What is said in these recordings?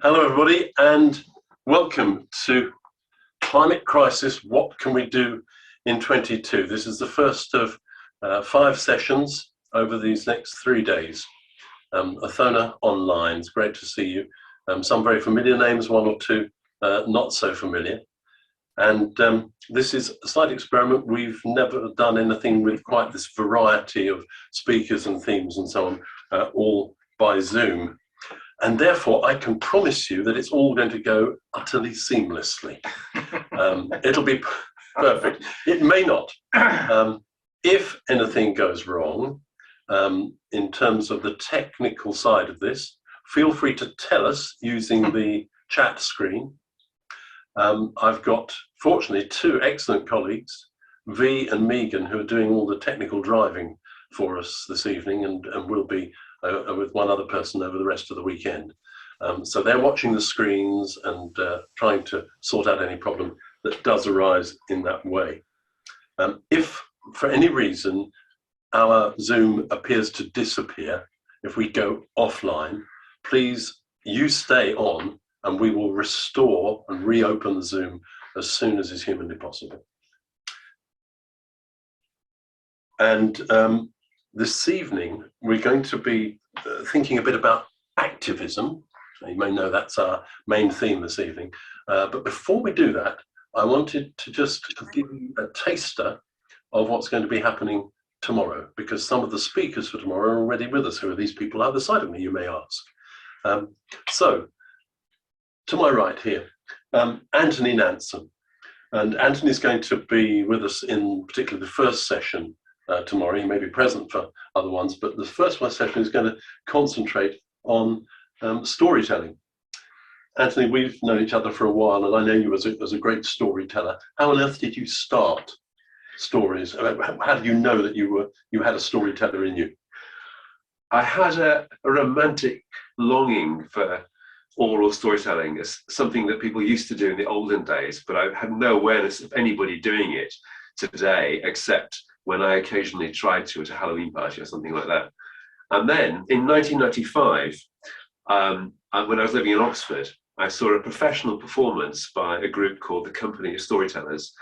Hello, everybody, and welcome to Climate Crisis, What Can We Do in 22? This is the first of 5 sessions over these next 3 days. Othona online, it's great to see you. Some very familiar names, one or two not so familiar. And this is a slight experiment. We've never done anything with quite this variety of speakers and themes and so on, all by Zoom. And therefore, I can promise you that it's all going to go utterly seamlessly. It'll be perfect. It may not. If anything goes wrong, in terms of the technical side of this, feel free to tell us using the chat screen. I've got, fortunately, 2 excellent colleagues, V and Megan, who are doing all the technical driving for us this evening and will be with one other person over the rest of the weekend. So they're watching the screens and trying to sort out any problem that does arise in that way. If for any reason our Zoom appears to disappear, if we go offline, please you stay on and we will restore and reopen the Zoom as soon as is humanly possible. And this evening, we're going to be thinking a bit about activism. You may know that's our main theme this evening. But before we do that, I wanted to just give you a taster of what's going to be happening tomorrow, because some of the speakers for tomorrow are already with us. Who are these people either side of me, you may ask. So, to my right here, Anthony Nansen. And Anthony's going to be with us in particularly the first session tomorrow. He may be present for other ones, but the first one session is going to concentrate on storytelling. Anthony, we've known each other for a while, and I know you as a great storyteller. How on earth did you start stories? How did you know that you had a storyteller in you? I had a romantic longing for oral storytelling as something that people used to do in the olden days, but I had no awareness of anybody doing it today, except when I occasionally tried to at a Halloween party or something like that. And then in 1995, when I was living in Oxford, I saw a professional performance by a group called the Company of Storytellers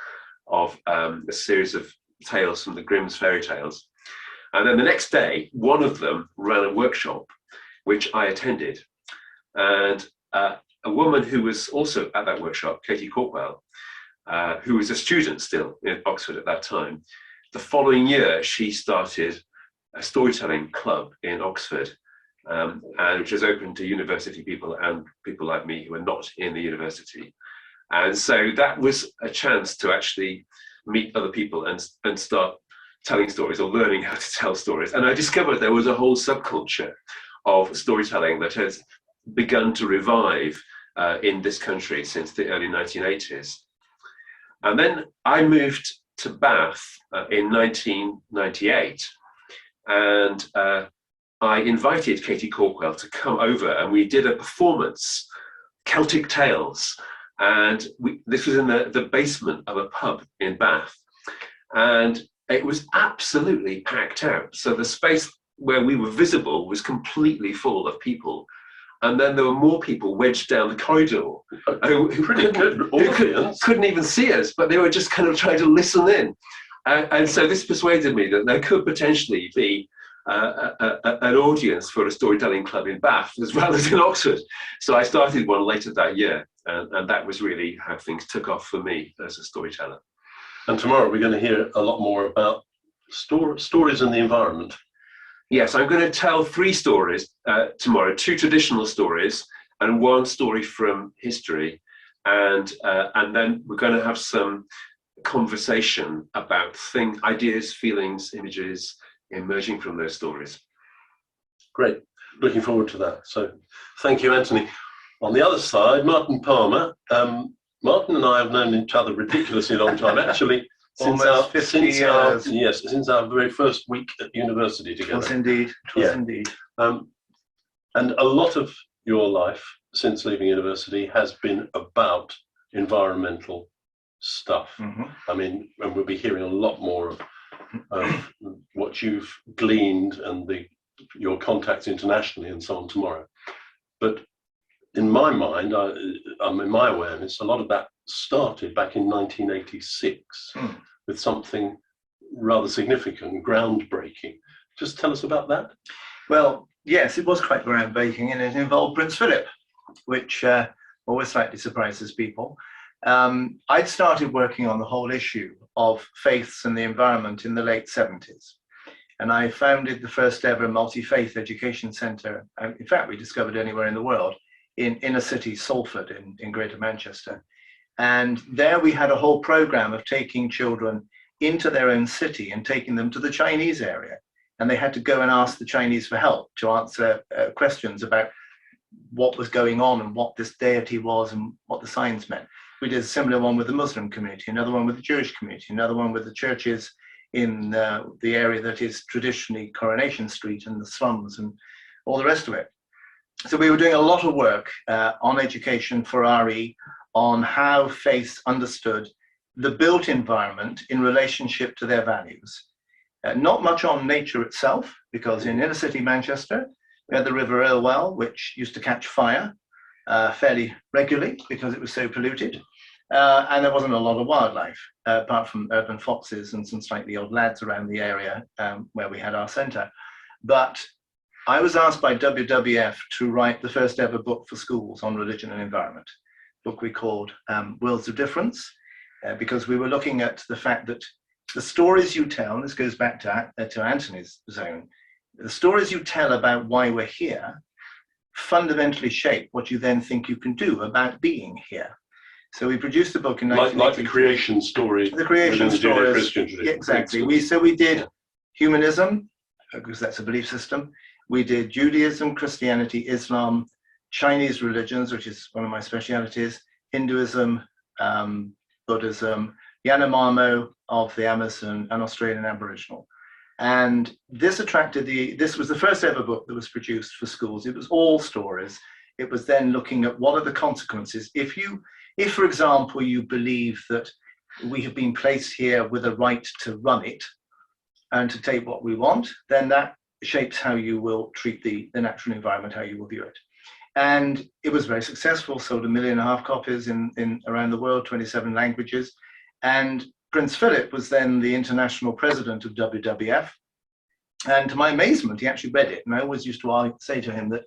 of a series of tales from the Grimm's fairy tales. And then the next day, one of them ran a workshop, which I attended. And a woman who was also at that workshop, Katie Corkwell, who was a student still in Oxford at that time, the following year, she started a storytelling club in Oxford, and which was open to university people and people like me who are not in the university. And so that was a chance to actually meet other people and start telling stories or learning how to tell stories. And I discovered there was a whole subculture of storytelling that has begun to revive in this country since the early 1980s. And then I moved to Bath in 1998, and I invited Katie Corkwell to come over, and we did a performance, Celtic Tales, and this was in the basement of a pub in Bath, and it was absolutely packed out. So the space where we were visible was completely full of people. And then there were more people wedged down the corridor who couldn't even see us, but they were just kind of trying to listen in. And so this persuaded me that there could potentially be an audience for a storytelling club in Bath as well as in Oxford. So I started one later that year, and that was really how things took off for me as a storyteller. And tomorrow we're going to hear a lot more about stories in the environment. Yes, I'm going to tell 3 stories tomorrow, 2 traditional stories and 1 story from history. And then we're going to have some conversation about ideas, feelings, images emerging from those stories. Great, looking forward to that. So thank you, Anthony. On the other side, Martin Palmer. Martin and I have known each other ridiculously long time, actually. Since our very first week at university together. It was indeed. And a lot of your life since leaving university has been about environmental stuff. Mm-hmm. I mean, and we'll be hearing a lot more of what you've gleaned and your contacts internationally and so on tomorrow. But in my mind, in my awareness, a lot of that started back in 1986 with something rather significant, groundbreaking. Just tell us about that. Well, yes, it was quite groundbreaking, and it involved Prince Philip, which always slightly surprises people. I'd started working on the whole issue of faiths and the environment in the late 70s. And I founded the first ever multi-faith education centre, in fact, we discovered anywhere in the world, in inner city Salford in Greater Manchester. And there we had a whole programme of taking children into their own city and taking them to the Chinese area. And they had to go and ask the Chinese for help to answer questions about what was going on and what this deity was and what the signs meant. We did a similar one with the Muslim community, another one with the Jewish community, another one with the churches in the area that is traditionally Coronation Street and the slums and all the rest of it. So we were doing a lot of work on education for RE, on how faiths understood the built environment in relationship to their values. Not much on nature itself, because in inner city Manchester, we had the River Irwell, which used to catch fire fairly regularly because it was so polluted. And there wasn't a lot of wildlife, apart from urban foxes and some slightly odd lads around the area where we had our centre. But I was asked by WWF to write the first ever book for schools on religion and environment, a book we called Worlds of Difference, because we were looking at the fact that the stories you tell, and this goes back to Anthony's zone, the stories you tell about why we're here fundamentally shape what you then think you can do about being here. So we produced a book in 1980. Like the creation story. The creation story. Christian tradition. Yeah, exactly. We did humanism, because that's a belief system. We did Judaism, Christianity, Islam, Chinese religions, which is one of my specialities, Hinduism, Buddhism, Yanomamo of the Amazon, and Australian Aboriginal. And this attracted this was the first ever book that was produced for schools. It was all stories. It was then looking at what are the consequences. If, for example, you believe that we have been placed here with a right to run it and to take what we want, then that shapes how you will treat the natural environment, how you will view it. And it was very successful, sold 1.5 million copies in around the world, 27 languages. And Prince Philip was then the international president of WWF. And to my amazement, he actually read it. And I always used to say to him that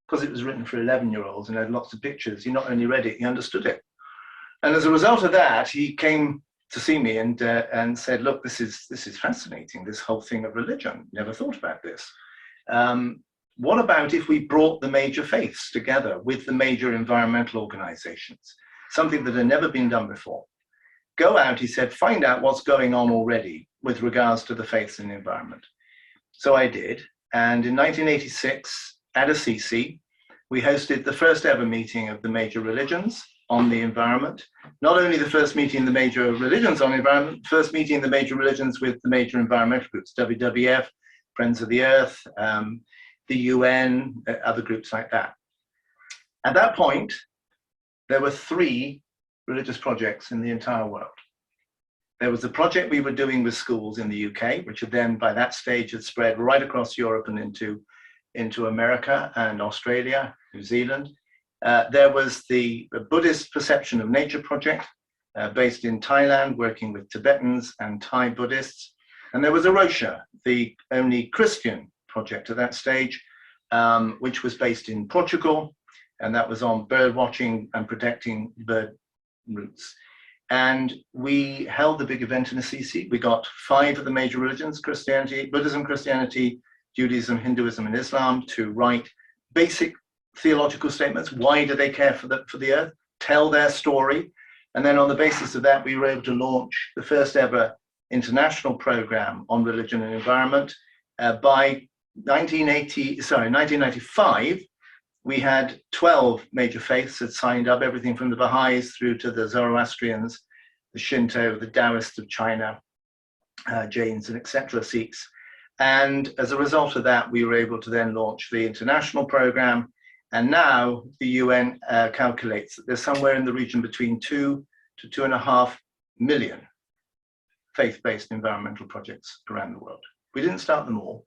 because it was written for 11-year-olds and had lots of pictures, he not only read it, he understood it. And as a result of that, he came to see me and said, look, this is fascinating, this whole thing of religion. Never thought about this. What about if we brought the major faiths together with the major environmental organizations? Something that had never been done before. Go out, he said, find out what's going on already with regards to the faiths and the environment. So I did. And in 1986, at Assisi, we hosted the first ever meeting of the major religions on the environment. Not only the first meeting of the major religions on the environment, first meeting of the major religions with the major environmental groups, WWF, Friends of the Earth, the UN, other groups like that. At that point, there were 3 religious projects in the entire world. There was a project we were doing with schools in the UK, which had then by that stage had spread right across Europe and into America and Australia, New Zealand. There was the Buddhist Perception of Nature project, based in Thailand, working with Tibetans and Thai Buddhists. And there was Arosha, the only Christian project at that stage, which was based in Portugal, and that was on bird watching and protecting bird routes. And we held the big event in Assisi. We got 5 of the major religions, Christianity, Buddhism, Christianity, Judaism, Hinduism, and Islam, to write basic theological statements. Why do they care for the earth? Tell their story. And then on the basis of that, we were able to launch the first ever international program on religion and environment. By 1995, we had 12 major faiths that signed up, everything from the Baha'is through to the Zoroastrians, the Shinto, the Taoists of China, Jains, and etc., Sikhs. And as a result of that, we were able to then launch the international program. And now the UN calculates that there's somewhere in the region between 2 to 2.5 million faith-based environmental projects around the world. We didn't start them all.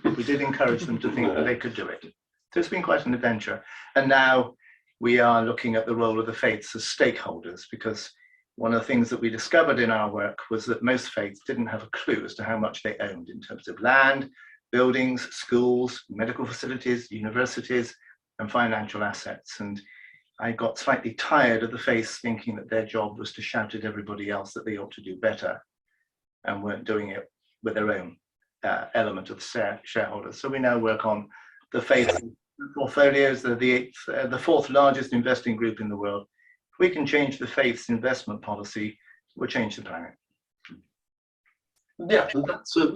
We did encourage them to think that they could do it. So it's been quite an adventure. And now we are looking at the role of the faiths as stakeholders, because one of the things that we discovered in our work was that most faiths didn't have a clue as to how much they owned in terms of land, buildings, schools, medical facilities, universities, and financial assets. And I got slightly tired of the faiths thinking that their job was to shout at everybody else that they ought to do better, and weren't doing it with their own element of shareholders. So we now work on the faith portfolios. They're the fourth largest investing group in the world. If we can change the faith's investment policy, we'll change the planet. Yeah,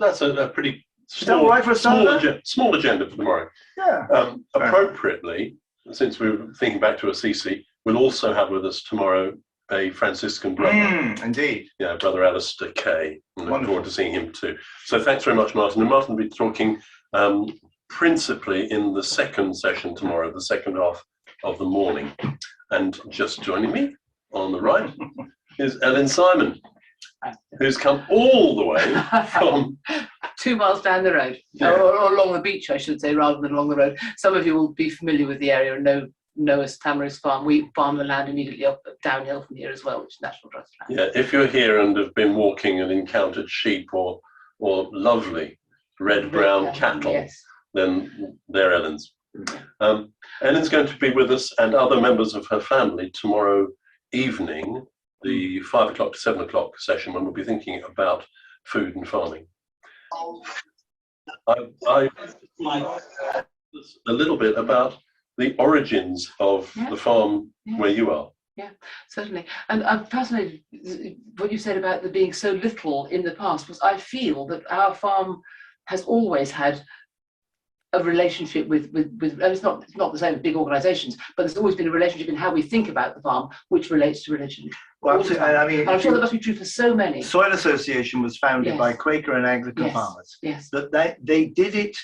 that's a pretty all right for a small agenda for tomorrow. Yeah. Appropriately, since we're thinking back to Assisi, we'll also have with us tomorrow a Franciscan brother. Indeed. Yeah, Brother Alistair Kay. I'm looking Wonderful. forward to seeing him too. So thanks very much, Martin. And Martin will be talking principally in the second session tomorrow, the second half of the morning. And just joining me on the right is Ellen Simon, who's come all the way from 2 miles down the road, Yeah. or along the beach, I should say, rather than along the road. Some of you will be familiar with the area and know us Tamarisk Farm. We farm the land immediately up downhill from here as well, which is National Trust land. Yeah, if you're here and have been walking and encountered sheep or lovely red-brown cattle, Yes. then they're Ellen's. Ellen's going to be with us and other members of her family tomorrow evening, the 5 o'clock to 7 o'clock session, when we'll be thinking about food and farming. I a little bit about the origins of the farm where you are. Yeah, certainly. And I'm fascinated what you said about there being so little in the past, because I feel that our farm has always had a relationship with it's not the same with big organisations, but there's always been a relationship in how we think about the farm, which relates to religion. Well, absolutely. I mean, and I'm sure that must be true for so many. Soil Association was founded Yes. by Quaker and Anglican Yes. farmers. Yes. But they did it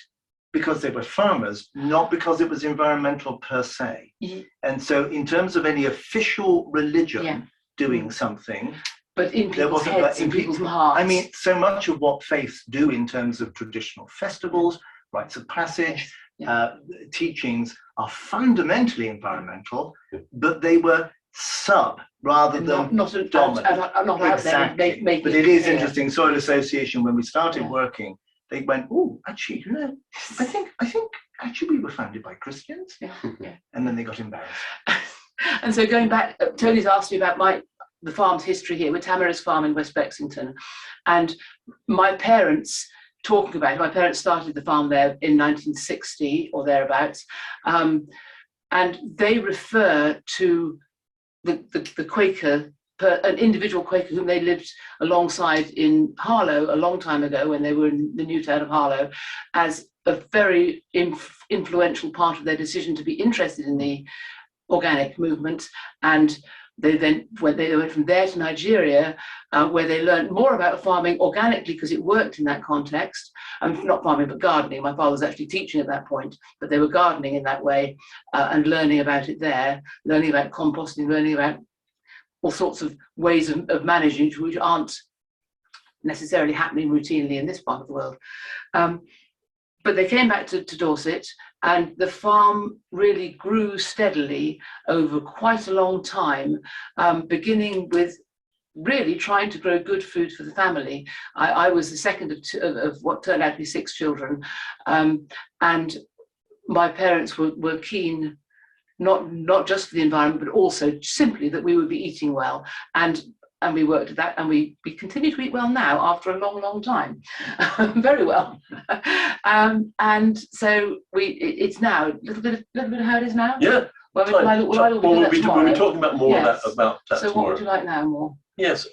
because they were farmers, not because it was environmental per se. Yeah. And so in terms of any official religion Yeah. doing something, But in there people's wasn't heads, in people's hearts. I mean, so much of what faiths do in terms of traditional festivals, rites of passage, Yeah. teachings are fundamentally environmental, but they were sub rather than not dominant. out there Exactly. making But it is clear. interesting. Soil Association, when we started Yeah. working, they went, "Oh, actually, you know, I think actually we were founded by Christians," Yeah, yeah. and then they got embarrassed. And so going back, Tony's asked me about the farm's history here. We're Tamarisk Farm in West Bexington, and my parents started the farm there in 1960 or thereabouts, and they refer to the Quaker, an individual Quaker whom they lived alongside in Harlow a long time ago when they were in the new town of Harlow, as a very influential part of their decision to be interested in the organic movement. And they went from there to Nigeria, where they learned more about farming organically because it worked in that context. Not farming, but gardening. My father was actually teaching at that point, but they were gardening in that way and learning about it there, learning about composting, learning about all sorts of ways of managing which aren't necessarily happening routinely in this part of the world. But they came back to Dorset, and the farm really grew steadily over quite a long time, beginning with really trying to grow good food for the family. I was the second of what turned out to be 6 children, and my parents were keen, not just for the environment, but also simply that we would be eating well. And we worked at that, and we continue to eat well now after a long, long time, very well. And so it's now a little bit of how it is now. Yeah. Well, We'll be talking about more about that so tomorrow. what would you like now more? Yes,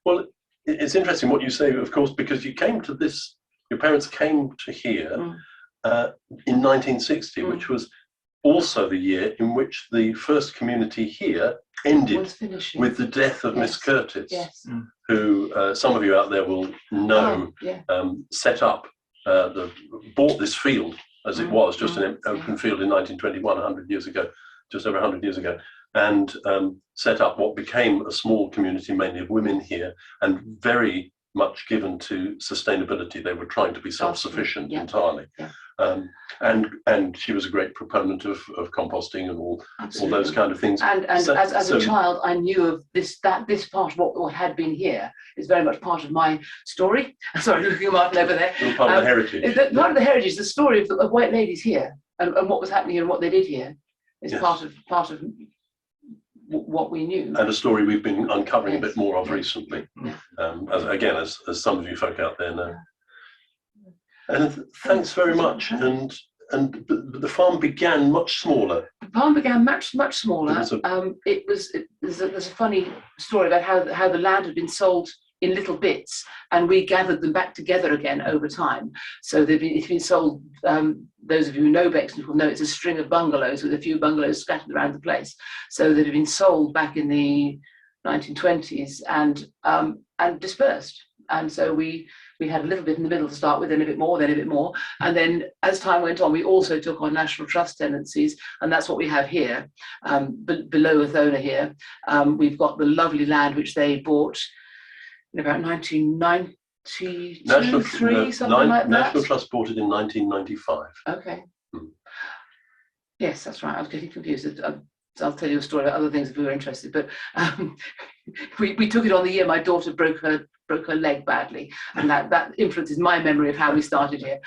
well, it's interesting what you say, of course, because you came to this. Your parents came to here in 1960, which was also the year in which the first community here ended with the death of Miss Curtis, who some of you out there will know set up, bought this field as it was, just an open field in 1921, 100 years ago, just over 100 years ago, and set up what became a small community, mainly of women here, and very much given to sustainability. They were trying to be self-sufficient entirely. Yeah. And she was a great proponent of composting and all those kind of things. And as a child, I knew of this part of what had been here is very much part of my story. Sorry, looking at Martin over there. Part of the heritage. Part of the heritage, the story of white ladies here and what was happening here and what they did here is part of what we knew. And a story we've been uncovering a bit more of recently. As some of you folk out there know. And thanks very much. And the farm began much smaller. The farm began much smaller. There's a funny story about how the land had been sold in little bits, and we gathered them back together again over time. So it's been sold. Those of you who know Bexley will know it's a string of bungalows with a few bungalows scattered around the place. So that had been sold back in the 1920s and dispersed. And so we had a little bit in the middle to start with, then a bit more, and then as time went on, we also took on national trust tenancies, and that's what we have here, below Othona here. We've got the lovely land which they bought in about 1992, something like that. National Trust bought it in 1995. Okay. Yes, that's right. I was getting confused. I'll tell you a story about other things if we were interested. But we took it on the year my daughter broke her leg badly, and that influences my memory of how we started here.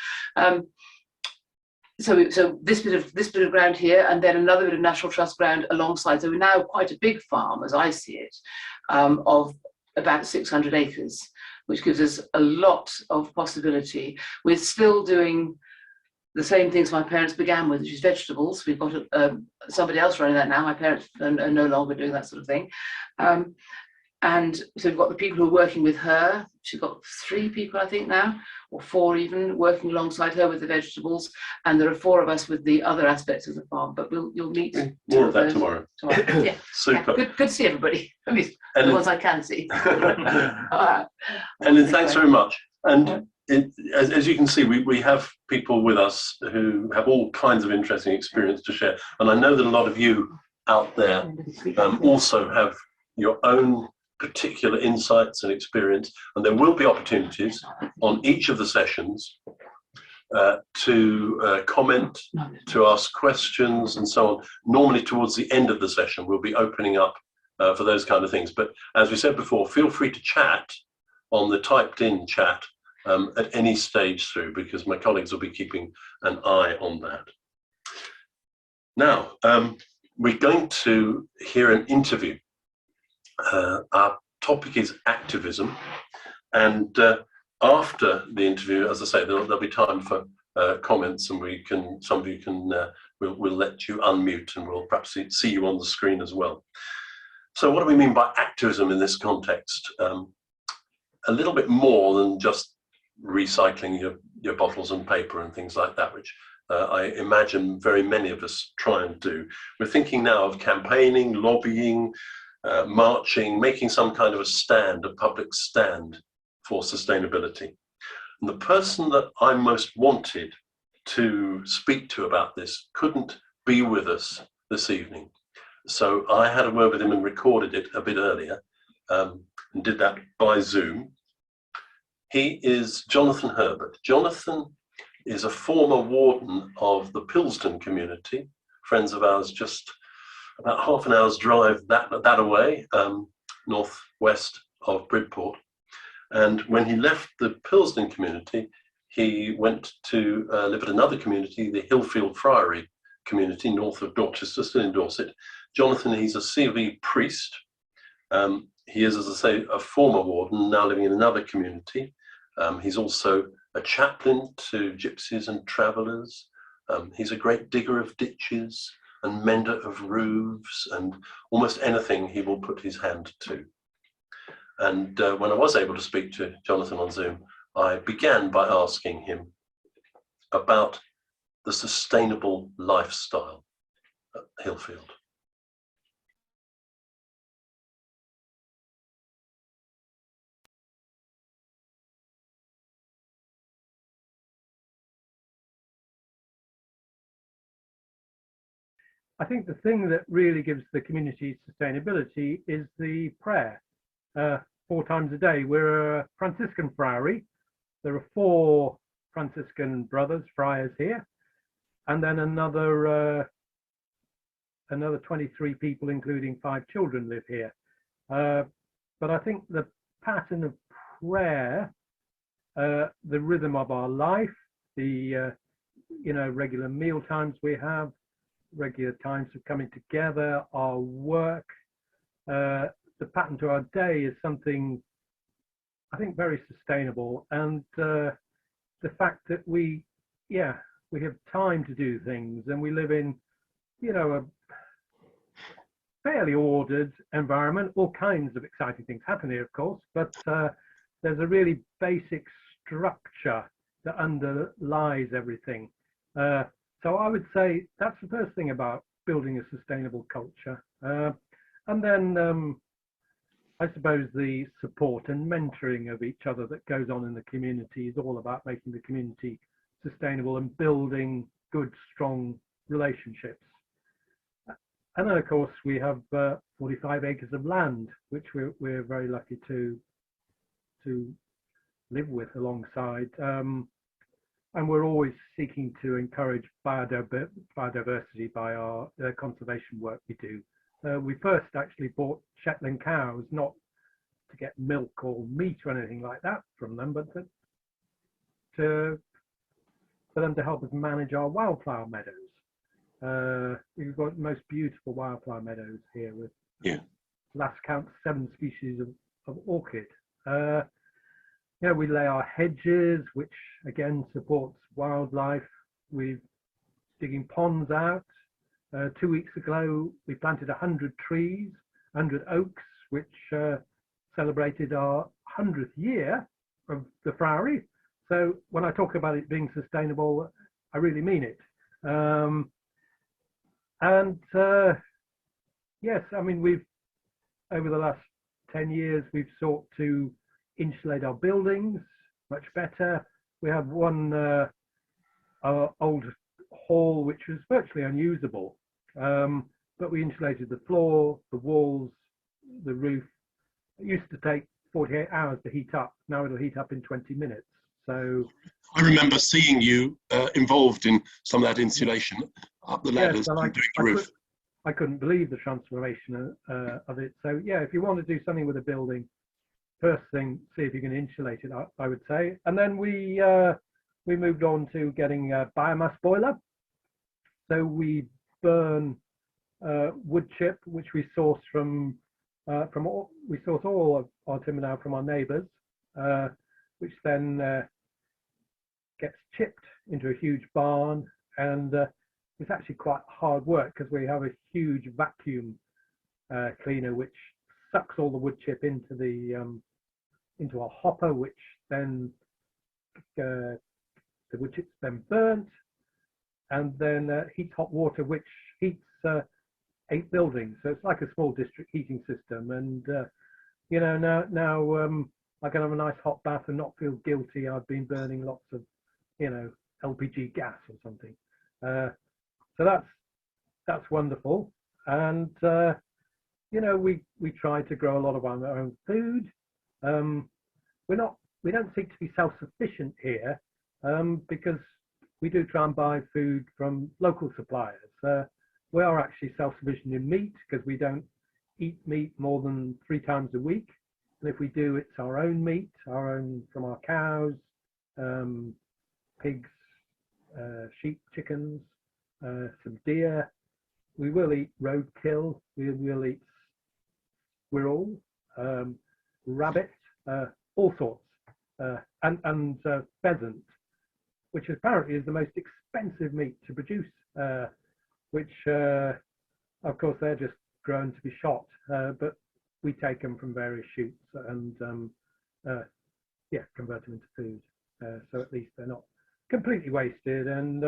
So this bit of ground here, and then another bit of National Trust ground alongside. So we're now quite a big farm, as I see it, of about 600 acres, which gives us a lot of possibility. We're still doing the same things my parents began with, which is vegetables. We've got somebody else running that now. My parents are no longer doing that sort of thing. And so we've got the people who are working with her. She's got 3 people, I think now, or 4 even, working alongside her with the vegetables. And there are 4 of us with the other aspects of the farm. But you'll meet more of that tomorrow. Yeah, super. Yeah, good to see everybody. At least the ones I can see. And then thanks very much. And as you can see, we have people with us who have all kinds of interesting experience to share. And I know that a lot of you out there also have your own particular insights and experience, and there will be opportunities on each of the sessions to comment, to ask questions and so on. Normally towards the end of the session we'll be opening up for those kind of things, but as we said before, feel free to chat on the typed in chat at any stage through, because my colleagues will be keeping an eye on that. Now we're going to hear an interview. Our topic is activism, and after the interview, as I say, there'll be time for comments, and some of you can we'll let you unmute, and we'll perhaps see you on the screen as well. So what do we mean by activism in this context? A little bit more than just recycling your bottles and paper and things like that, which I imagine very many of us try and do. We're thinking now of campaigning, lobbying, marching, making some kind of a stand, a public stand for sustainability. And the person that I most wanted to speak to about this couldn't be with us this evening. So I had a word with him and recorded it a bit earlier, and did that by Zoom. He is Jonathan Herbert. Jonathan is a former warden of the Pilsden community, friends of ours, just about half an hour's drive that away, northwest of Bridport. And when he left the Pilsden community, he went to live at another community, the Hillfield Friary community, north of Dorchester, still in Dorset. Jonathan, he's a CV priest. He is, as I say, a former warden, now living in another community. He's also a chaplain to gypsies and travellers. He's a great digger of ditches and mender of roofs, and almost anything he will put his hand to. And when I was able to speak to Jonathan on Zoom, I began by asking him about the sustainable lifestyle at Hillfield. I think the thing that really gives the community sustainability is the prayer. 4 times a day. We're a Franciscan friary. There are 4 Franciscan brothers, friars here, and then another 23 people, including 5 children, live here. But I think the pattern of prayer, the rhythm of our life, the regular meal times we have, regular times of coming together, our work, the pattern to our day is something I think very sustainable, and the fact that we have time to do things, and we live in a fairly ordered environment. All kinds of exciting things happen here, of course, but there's a really basic structure that underlies everything. So I would say that's the first thing about building a sustainable culture. And then I suppose the support and mentoring of each other that goes on in the community is all about making the community sustainable and building good, strong relationships. And then, of course, we have 45 acres of land, which we're very lucky to live with alongside. And we're always seeking to encourage biodiversity by our conservation work we do. We first actually bought Shetland cows, not to get milk or meat or anything like that from them, but for them to help us manage our wildflower meadows. We've got the most beautiful wildflower meadows here with, last count, 7 species of orchid. We lay our hedges, which again supports wildlife. We're digging ponds out. 2 weeks ago, we planted 100 trees, 100 oaks, which celebrated our 100th year of the Friary. So when I talk about it being sustainable, I really mean it. Yes, I mean, we've, over the last 10 years, we've sought to insulate our buildings much better. We have one our old hall which was virtually unusable, but we insulated the floor, the walls, the roof. It used to take 48 hours to heat up. Now it'll heat up in 20 minutes. So I remember seeing you involved in some of that insulation up the ladders and doing the roof. I couldn't believe the transformation of it. So yeah, if you want to do something with a building, first thing, see if you can insulate it, I would say. And then we moved on to getting a biomass boiler. So we burn wood chip, which we source we source all of our timber now from our neighbours, which then gets chipped into a huge barn, and it's actually quite hard work because we have a huge vacuum cleaner which sucks all the wood chip into a hopper, which then the wood chip's then burnt, and then heats hot water, which heats 8 buildings. So it's like a small district heating system. And now I can have a nice hot bath and not feel guilty. I've been burning lots of LPG gas or something. So that's wonderful. And we try to grow a lot of our own food. We don't seek to be self-sufficient here, because we do try and buy food from local suppliers. We are actually self-sufficient in meat because we don't eat meat more than 3 times a week. And if we do, it's our own meat, our own from our cows, pigs, sheep, chickens, some deer. We will eat roadkill. We will eat squirrel, rabbit, all sorts, and pheasant, which apparently is the most expensive meat to produce, which of course they're just grown to be shot, but we take them from various shoots and convert them into food, so at least they're not completely wasted. And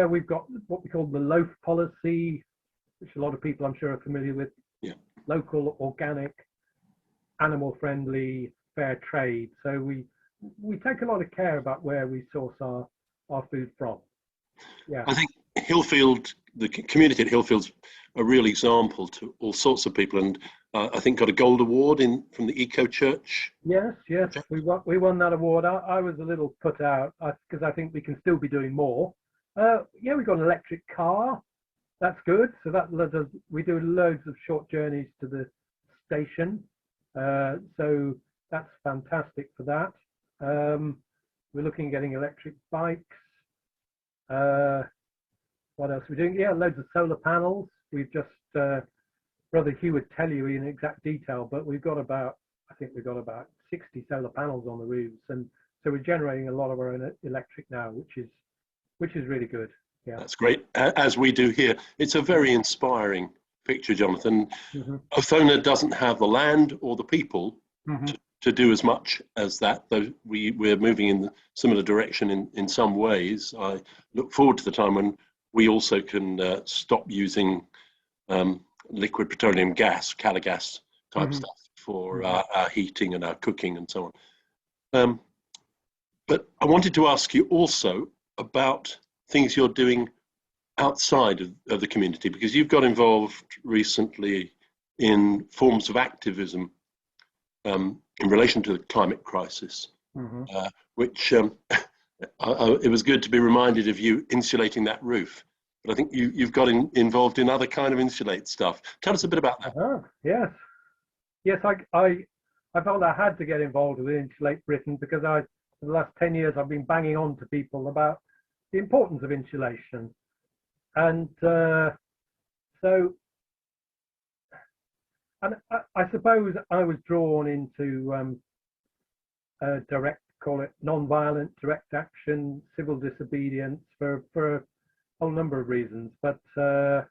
we've got what we call the loaf policy, which a lot of people I'm sure are familiar with. Local, organic, animal friendly, fair trade. So we take a lot of care about where we source our food from. I think Hillfield the community at Hillfield's a real example to all sorts of people, and I think got a gold award from the Eco Church. Yes, we won that award. I was a little put out because I think we can still be doing more. Yeah, we got an electric car. That's good. So we do loads of short journeys to the station. So that's fantastic for that. We're looking at getting electric bikes. What else are we doing? Yeah, loads of solar panels. We've just, Brother Hugh would tell you in exact detail, but I think we've got about 60 solar panels on the roofs. And so we're generating a lot of our own electric now, which is really good. Yeah. That's great, as we do here. It's a very inspiring picture, Jonathan. Mm-hmm. Othona doesn't have the land or the people to do as much as that, though we're moving in the similar direction in some ways. I look forward to the time when we also can stop using liquid petroleum gas, calogas type stuff for our heating and our cooking and so on. But I wanted to ask you also about things you're doing outside of the community, because you've got involved recently in forms of activism in relation to the climate crisis, which it was good to be reminded of you insulating that roof. But I think you've got involved in other kind of insulate stuff. Tell us a bit about that. Yes. I felt I had to get involved with Insulate Britain because for the last 10 years I've been banging on to people about the importance of insulation. And I suppose I was drawn into call it non-violent direct action, civil disobedience for a whole number of reasons. But part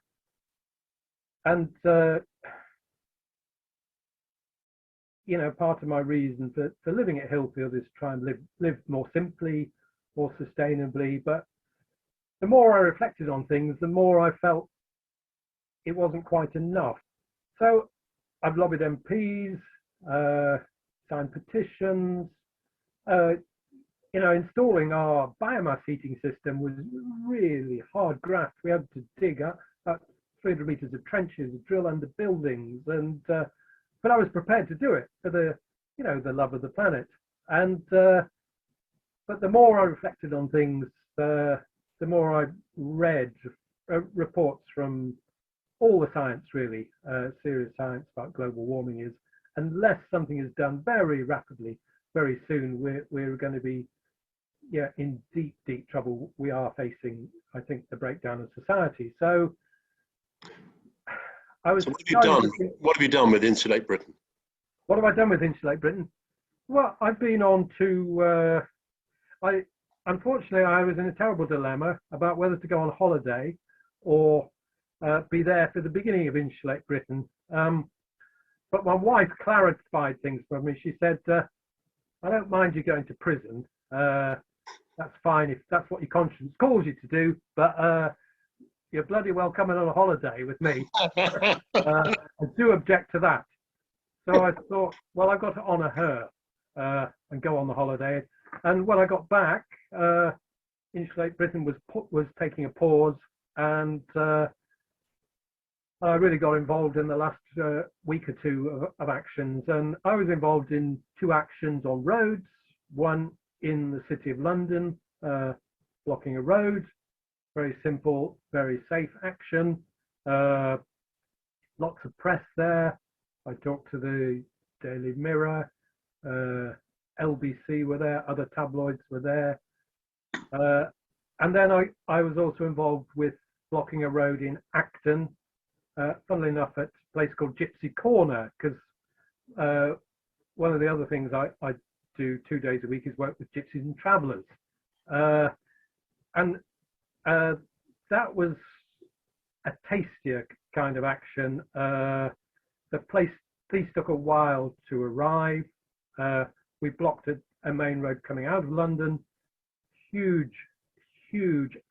of my reason for living at Hillfield is to try and live more simply, more sustainably. But the more I reflected on things, the more I felt it wasn't quite enough. So I've lobbied MPs, signed petitions. Installing our biomass heating system was really hard graft. We had to dig up 300 meters of trenches, drill under buildings, but I was prepared to do it for the love of the planet. And but the more I reflected on things, the more I read reports from all the science, really, serious science about global warming is, unless something is done very rapidly, very soon, we're going to be in deep trouble. We are facing, I think, the breakdown of society. So what have you done with Insulate Britain? What have I done with Insulate Britain? Well, I've been on to unfortunately I was in a terrible dilemma about whether to go on holiday or be there for the beginning of Insulate Britain. But my wife clarified things for me. She said, I don't mind you going to prison. That's fine if that's what your conscience calls you to do, but you're bloody well coming on a holiday with me. I do object to that. So I thought, well, I've got to honour her and go on the holiday. And when I got back, Insulate Britain was taking a pause, and I really got involved in the last week or two of actions. And I was involved in 2 actions on roads, one in the City of London, blocking a road, very simple, very safe action. Lots of press there. I talked to the Daily Mirror, LBC were there, other tabloids were there. And then I was also involved with blocking a road in Acton, funnily enough, at a place called Gypsy Corner, because one of the other things I do 2 days a week is work with gypsies and travellers. And that was a tastier kind of action. The police took a while to arrive. We blocked a main road coming out of London. Huge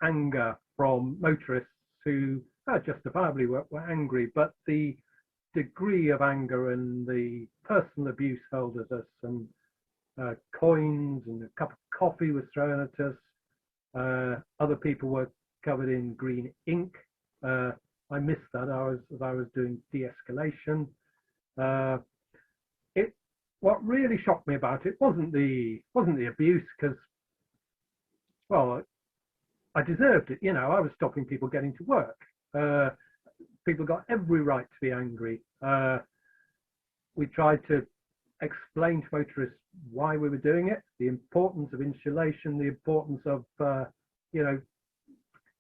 anger from motorists who justifiably were angry, but the degree of anger and the personal abuse hurled at us, and coins and a cup of coffee was thrown at us. Other people were covered in green ink. I missed that. As I was doing de-escalation. What really shocked me about it wasn't the abuse, because, well, I deserved it. You know, I was stopping people getting to work. People got every right to be angry. We tried to explain to motorists why we were doing it, the importance of insulation, the importance of, you know,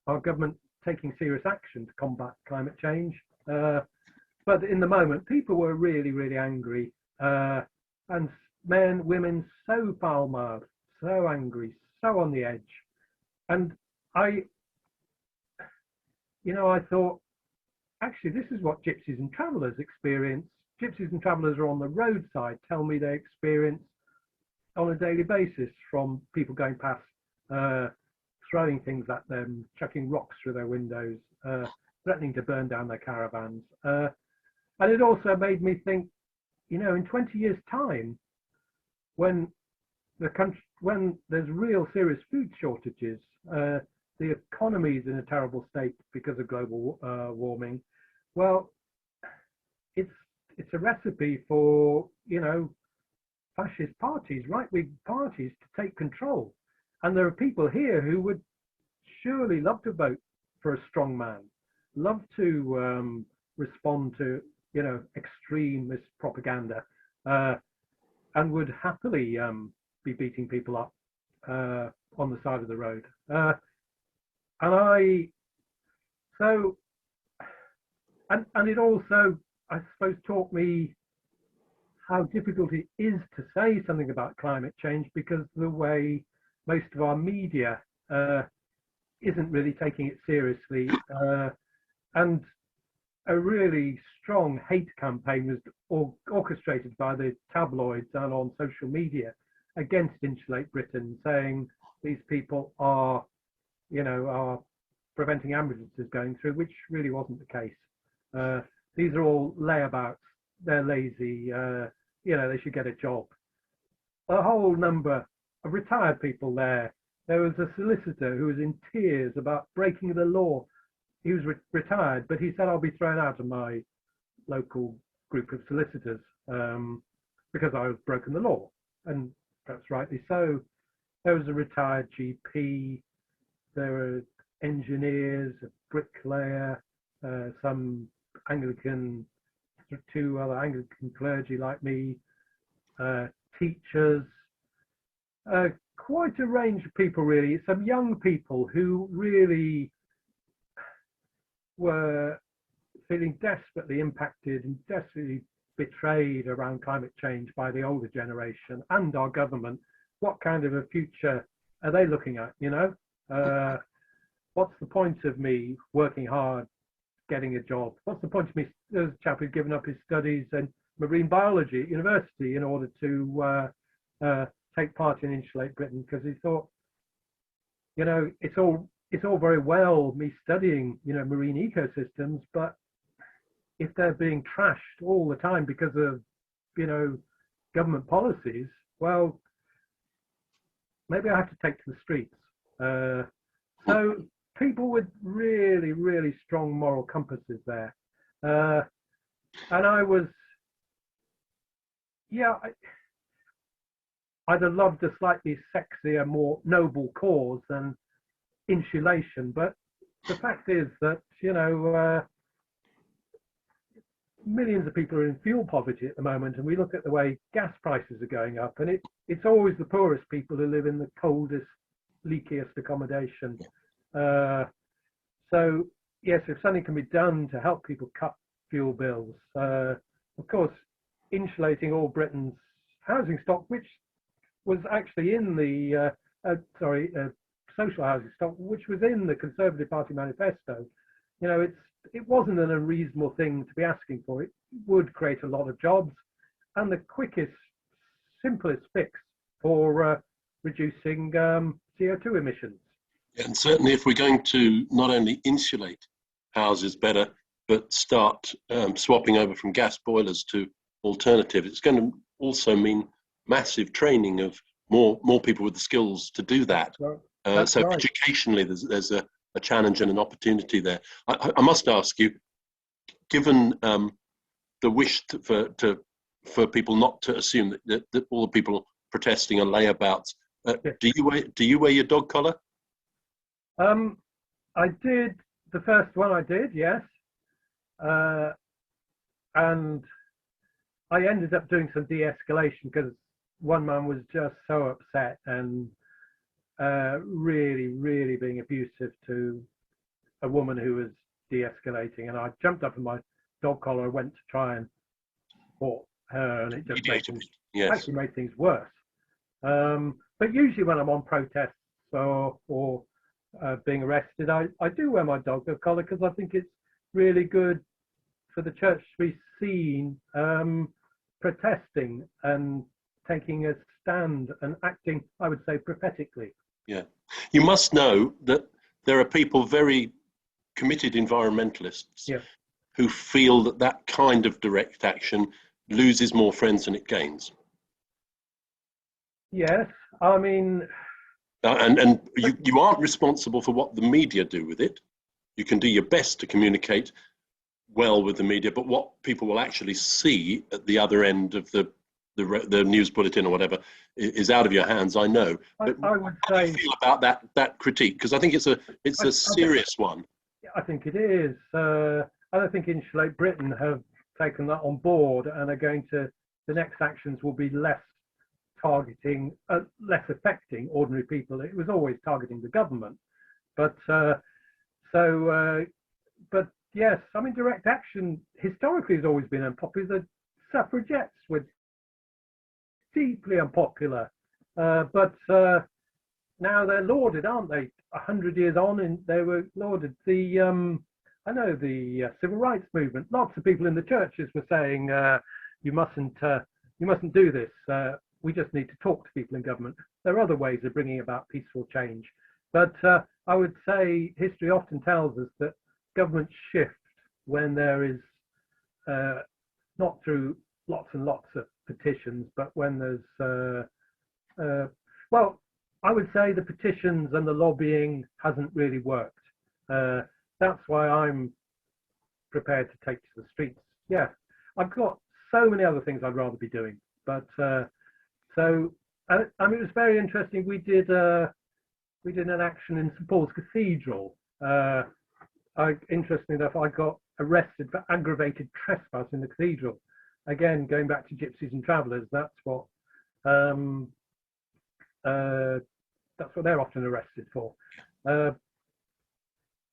our government taking serious action to combat climate change. But in the moment, people were really, really angry. And men, women, so foul-mouthed, so angry, so on the edge. And I thought, actually, this is what gypsies and travellers experience. Gypsies and travellers are on the roadside, tell me they experience on a daily basis, from people going past, throwing things at them, chucking rocks through their windows, threatening to burn down their caravans. And it also made me think, you know, in 20 years' time, when there's real serious food shortages, the economy is in a terrible state because of global warming. Well, it's a recipe for, you know, fascist parties, right-wing parties to take control. And there are people here who would surely love to vote for a strong man, love to respond to, you know, extremist propaganda, and would happily be beating people up on the side of the road. And it also, I suppose, taught me how difficult it is to say something about climate change, because the way most of our media isn't really taking it seriously, and a really strong hate campaign was orchestrated by the tabloids and on social media against Insulate Britain, saying these people are, you know, are preventing ambulances going through, which really wasn't the case. These are all layabouts. They're lazy. You know, they should get a job. A whole number of retired people there. There was a solicitor who was in tears about breaking the law. He was retired, but he said, I'll be thrown out of my local group of solicitors because I was broken the law. And perhaps rightly so. There was a retired GP. There were engineers, a bricklayer, some Anglican, two other Anglican clergy like me, teachers, quite a range of people really. Some young people who really were feeling desperately impacted and desperately betrayed around climate change by the older generation and our government. What kind of a future are they looking at, you know? What's the point of me working hard, getting a job? What's the point of me? There's a chap who's given up his studies in marine biology at university in order to take part in Insulate Britain, because he thought, you know, it's all very well me studying, you know, marine ecosystems, but if they're being trashed all the time because of, you know, government policies, well, maybe I have to take to the streets. So people with really, really strong moral compasses there. And I was, yeah, I'd have loved a slightly sexier, more noble cause than insulation. But the fact is that, you know, millions of people are in fuel poverty at the moment, and we look at the way gas prices are going up, and it's always the poorest people who live in the coldest, leakiest accommodation. So yes, if something can be done to help people cut fuel bills, of course, insulating all Britain's housing stock, which was actually in the social housing stock, which was in the Conservative Party manifesto. You know, it wasn't an unreasonable thing to be asking for. It would create a lot of jobs, and the quickest, simplest fix for reducing CO2 emissions. And certainly if we're going to not only insulate houses better, but start swapping over from gas boilers to alternatives, it's going to also mean massive training of more people with the skills to do that. That's so right. educationally, there's a a challenge and an opportunity there. I must ask you, given the wish for people not to assume that all the people protesting are layabouts, do you wear your dog collar? I did the first one. I did, yes, and I ended up doing some de-escalation because one man was just so upset and really being abusive to a woman who was de-escalating, and I jumped up in my dog collar and went to try and support her, and it just actually made things worse. But usually when I'm on protests or being arrested, I do wear my dog collar because I think it's really good for the church to be seen protesting and taking a stand and acting, I would say, prophetically. Yeah. You must know that there are people, very committed environmentalists, who feel that kind of direct action loses more friends than it gains. Yes, I mean... And you aren't responsible for what the media do with it. You can do your best to communicate well with the media, but what people will actually see at the other end of the news bulletin or whatever is out of your hands, I know. But I would say, how do you feel about that critique? Because I think it's a serious one. I think it is. I don't think Insulate Britain have taken that on board and are going to, the next actions will be less targeting, less affecting ordinary people. It was always targeting the government. But yes, I mean, direct action historically has always been unpopular. The suffragettes were deeply unpopular, but now they're lauded, aren't they? 100 years on, and they were lauded. I know the civil rights movement. Lots of people in the churches were saying, "You mustn't do this. We just need to talk to people in government." There are other ways of bringing about peaceful change, but I would say history often tells us that governments shift when there is not through lots and lots of petitions, but when there's well, I would say the petitions and the lobbying hasn't really worked. That's why I'm prepared to take to the streets. Yeah, I've got so many other things I'd rather be doing, but so I mean, it was very interesting. We did an action in St Paul's Cathedral. Interestingly enough, I got arrested for aggravated trespass in the cathedral. Again, going back to gypsies and travellers, that's what they're often arrested for,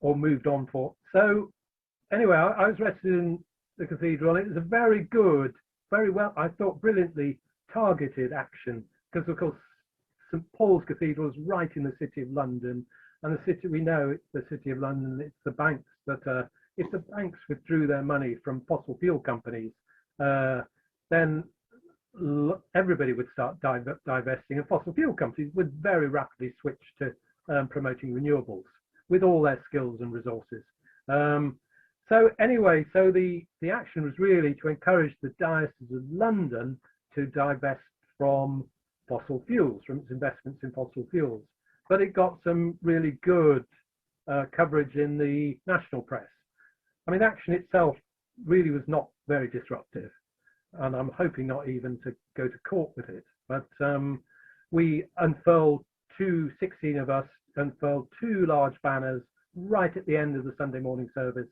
or moved on for. So anyway, I was arrested in the cathedral, and it was a very good, very well, I thought, brilliantly targeted action, because of course St Paul's Cathedral is right in the City of London, and the city, we know it's the City of London, it's the banks that, if the banks withdrew their money from fossil fuel companies, then everybody would start divesting, and fossil fuel companies would very rapidly switch to promoting renewables with all their skills and resources. So anyway, so the action was really to encourage the Diocese of London to divest from fossil fuels, from its investments in fossil fuels. But it got some really good coverage in the national press. I mean, the action itself really was not very disruptive, and I'm hoping not even to go to court with it. But we unfurled 16 of us unfurled 2 large banners right at the end of the Sunday morning service.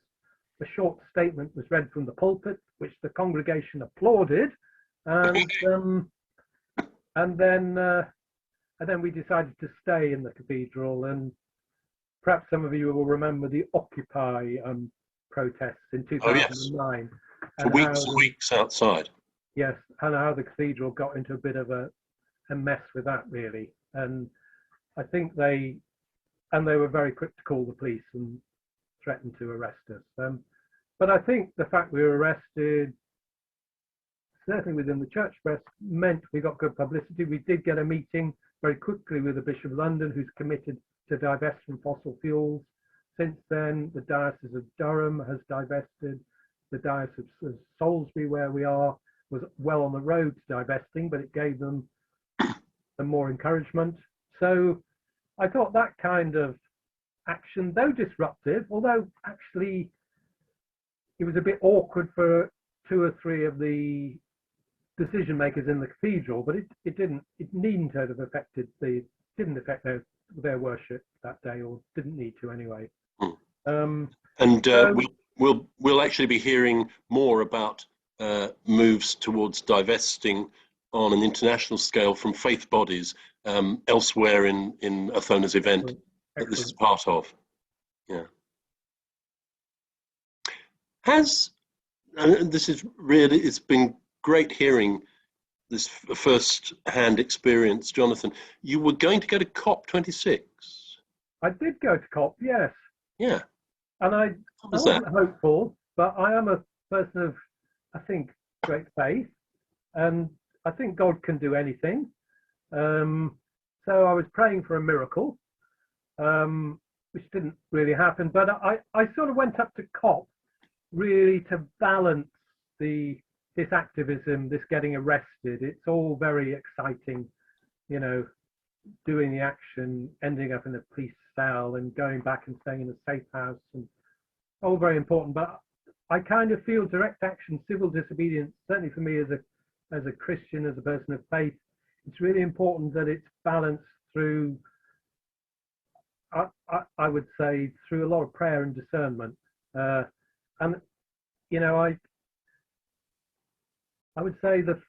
A short statement was read from the pulpit, which the congregation applauded, and then we decided to stay in the cathedral. And perhaps some of you will remember the Occupy protests in 2009. For weeks and weeks outside. Yes, and how the cathedral got into a bit of a mess with that, really. And I think they were very quick to call the police and threatened to arrest us. But I think the fact we were arrested, certainly within the church press, meant we got good publicity. We did get a meeting very quickly with the Bishop of London, who's committed to divest from fossil fuels. Since then, the Diocese of Durham has divested. The Diocese of Salisbury, where we are, was well on the road to divesting, but it gave them some more encouragement. So I thought that kind of action, though disruptive, although actually it was a bit awkward for 2 or 3 of the decision makers in the cathedral, but it needn't have didn't affect their worship that day, or didn't need to anyway. We'll actually be hearing more about moves towards divesting on an international scale from faith bodies elsewhere in Othona's event that this is part of. Yeah. This is really, it's been great hearing this first-hand experience, Jonathan. You were going to go to COP26. I did go to COP, yes. Yeah. And I wasn't hopeful, but I am a person of, I think, great faith, and I think God can do anything. So I was praying for a miracle, which didn't really happen. But I sort of went up to COP really to balance this activism, this getting arrested. It's all very exciting, you know, doing the action, ending up in a police cell and going back and staying in a safe house, and all very important. But I kind of feel direct action, civil disobedience, certainly for me as a Christian, as a person of faith, it's really important that it's balanced through, I would say, through a lot of prayer and discernment. And, you know, I would say the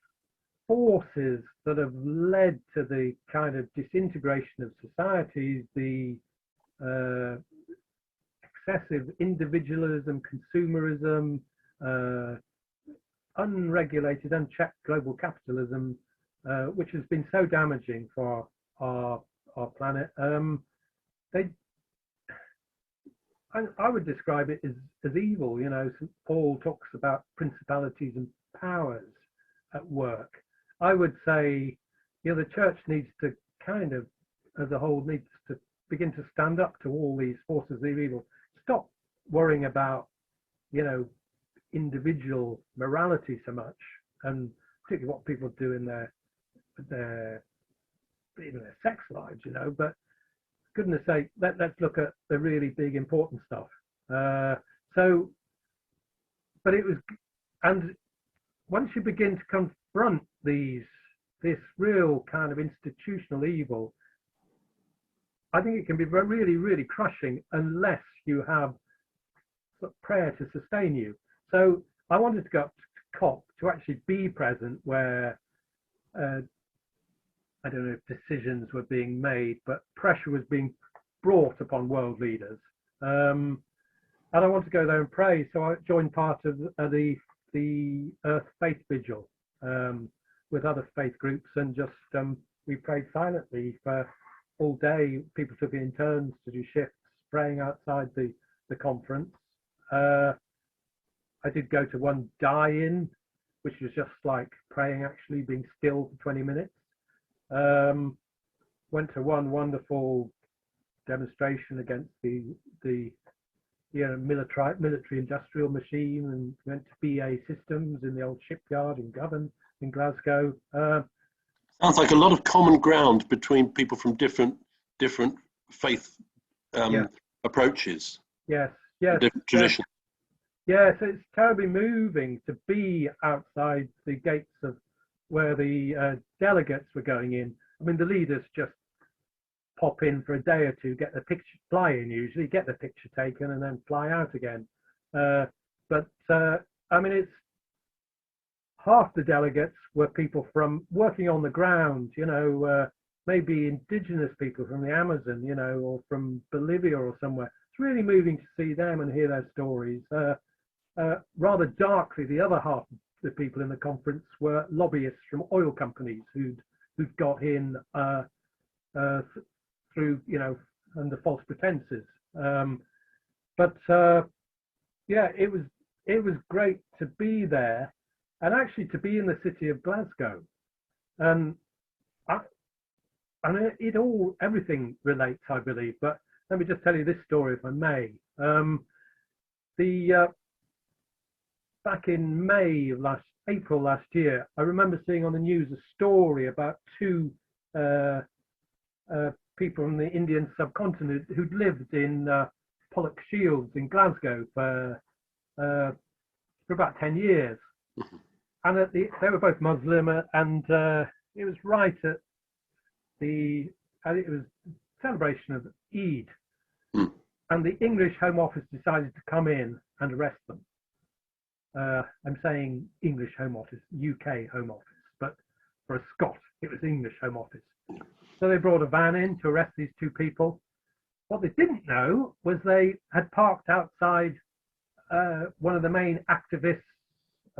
forces that have led to the kind of disintegration of societies, the excessive individualism, consumerism, unregulated, unchecked global capitalism, which has been so damaging for our planet. I would describe it as evil. You know, St. Paul talks about principalities and powers at work. I would say, you know, the church needs to kind of, as a whole, needs to begin to stand up to all these forces of evil. Stop worrying about, you know, individual morality so much, and particularly what people do in their sex lives, you know. But goodness sake, let's look at the really big important stuff. But it was, and once you begin to confront this real kind of institutional evil, I think it can be really, really crushing unless you have prayer to sustain you. So I wanted to go up to COP to actually be present where, I don't know if decisions were being made, but pressure was being brought upon world leaders. And I wanted to go there and pray. So I joined part of the Earth Faith Vigil with other faith groups, and just we prayed silently for all day. People took it in turns to do shifts, praying outside the conference. I did go to one die-in, which was just like praying, actually being still for 20 minutes. Went to one wonderful demonstration against the military industrial machine, and went to BA Systems in the old shipyard in Govan in Glasgow. Sounds like a lot of common ground between people from different faith approaches. Yes, different traditions. Yes, it's terribly moving to be outside the gates of where the delegates were going in. I mean, the leaders just pop in for a day or two, get the picture, fly in usually, get the picture taken, and then fly out again. But I mean, it's half the delegates were people from working on the ground, you know, maybe indigenous people from the Amazon, you know, or from Bolivia or somewhere. It's really moving to see them and hear their stories. Rather darkly, the other half of the people in the conference were lobbyists from oil companies who'd got in through, you know, under false pretenses. Yeah, it was great to be there, and actually to be in the city of Glasgow. And everything relates, I believe. But let me just tell you this story, if I may. Back in April last year, I remember seeing on the news a story about two people from the Indian subcontinent who'd lived in Pollokshields in Glasgow for about 10 years. And they were both Muslim, and it was right at it was celebration of Eid. And the English Home Office decided to come in and arrest them. I'm saying English Home Office, UK Home Office, but for a Scot, it was English Home Office. So they brought a van in to arrest these two people. What they didn't know was they had parked outside one of the main activists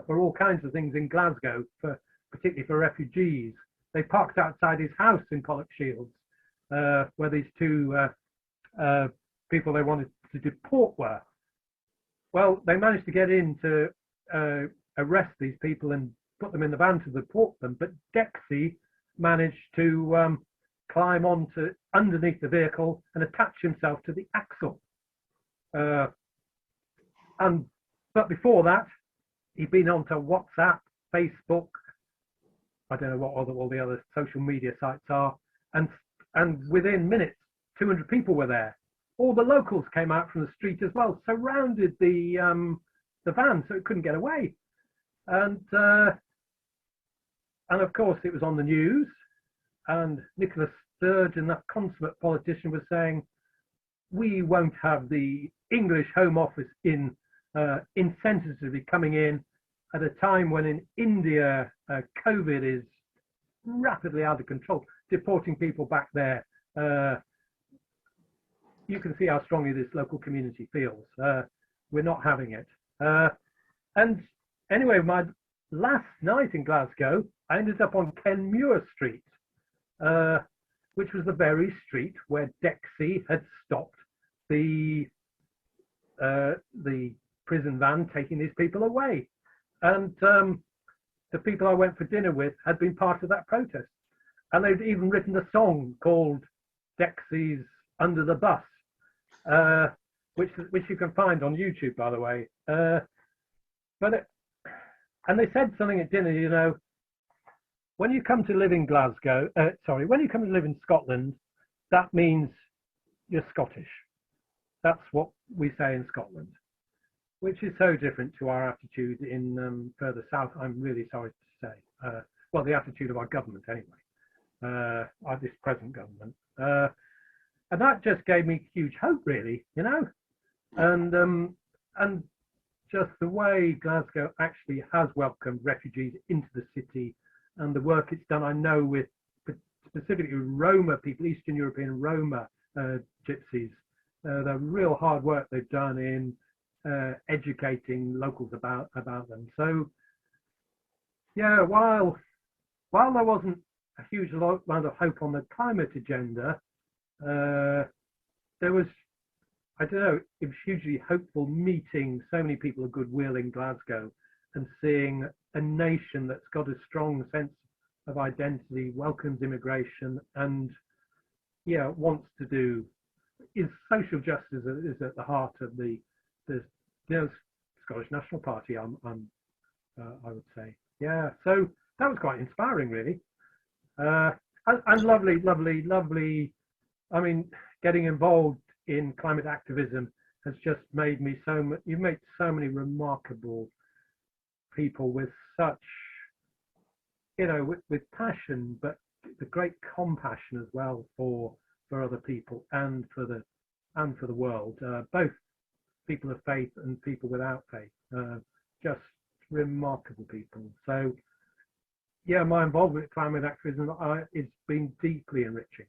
for all kinds of things in Glasgow, particularly for refugees. They parked outside his house in Pollokshields, where these two people they wanted to deport were. Well, they managed to get in to arrest these people and put them in the van to deport them, but Jaques managed to climb underneath the vehicle and attach himself to the axle. But before that, he'd been onto WhatsApp, Facebook, I don't know what all the other social media sites are, and within minutes, 200 people were there. All the locals came out from the street as well, surrounded the van so it couldn't get away. And of course it was on the news, and Nicola Sturgeon, that consummate politician, was saying, we won't have the English Home Office insensitively coming in at a time when in India COVID is rapidly out of control, deporting people back there. You can see how strongly this local community feels. We're not having it. And anyway, my last night in Glasgow, I ended up on Kenmure Street, which was the very street where Jaques had stopped the prison van taking these people away. And the people I went for dinner with had been part of that protest. And they'd even written a song called Jaques Under the Bus, which you can find on YouTube, by the way. And they said something at dinner, you know, when you come to live in when you come to live in Scotland, that means you're Scottish. That's what we say in Scotland, which is so different to our attitude in further south, I'm really sorry to say. Well, the attitude of our government anyway, this present government. And that just gave me huge hope, really, you know, and just the way Glasgow actually has welcomed refugees into the city, and the work it's done, I know, with specifically Roma people, Eastern European Roma gypsies, the real hard work they've done in educating locals about them. So, yeah, while there wasn't a huge amount of hope on the climate agenda, there was, I don't know, it was hugely hopeful meeting so many people of goodwill in Glasgow and seeing a nation that's got a strong sense of identity, welcomes immigration, and wants to do, is social justice is at the heart of the Scottish National Party, I would say. Yeah, so that was quite inspiring, really. And lovely. I mean, getting involved in climate activism has just made me you've made so many remarkable people with such, with passion, but the great compassion as well for other people and for the world, both people of faith and people without faith, just remarkable people. So, yeah, my involvement with climate activism has been deeply enriching.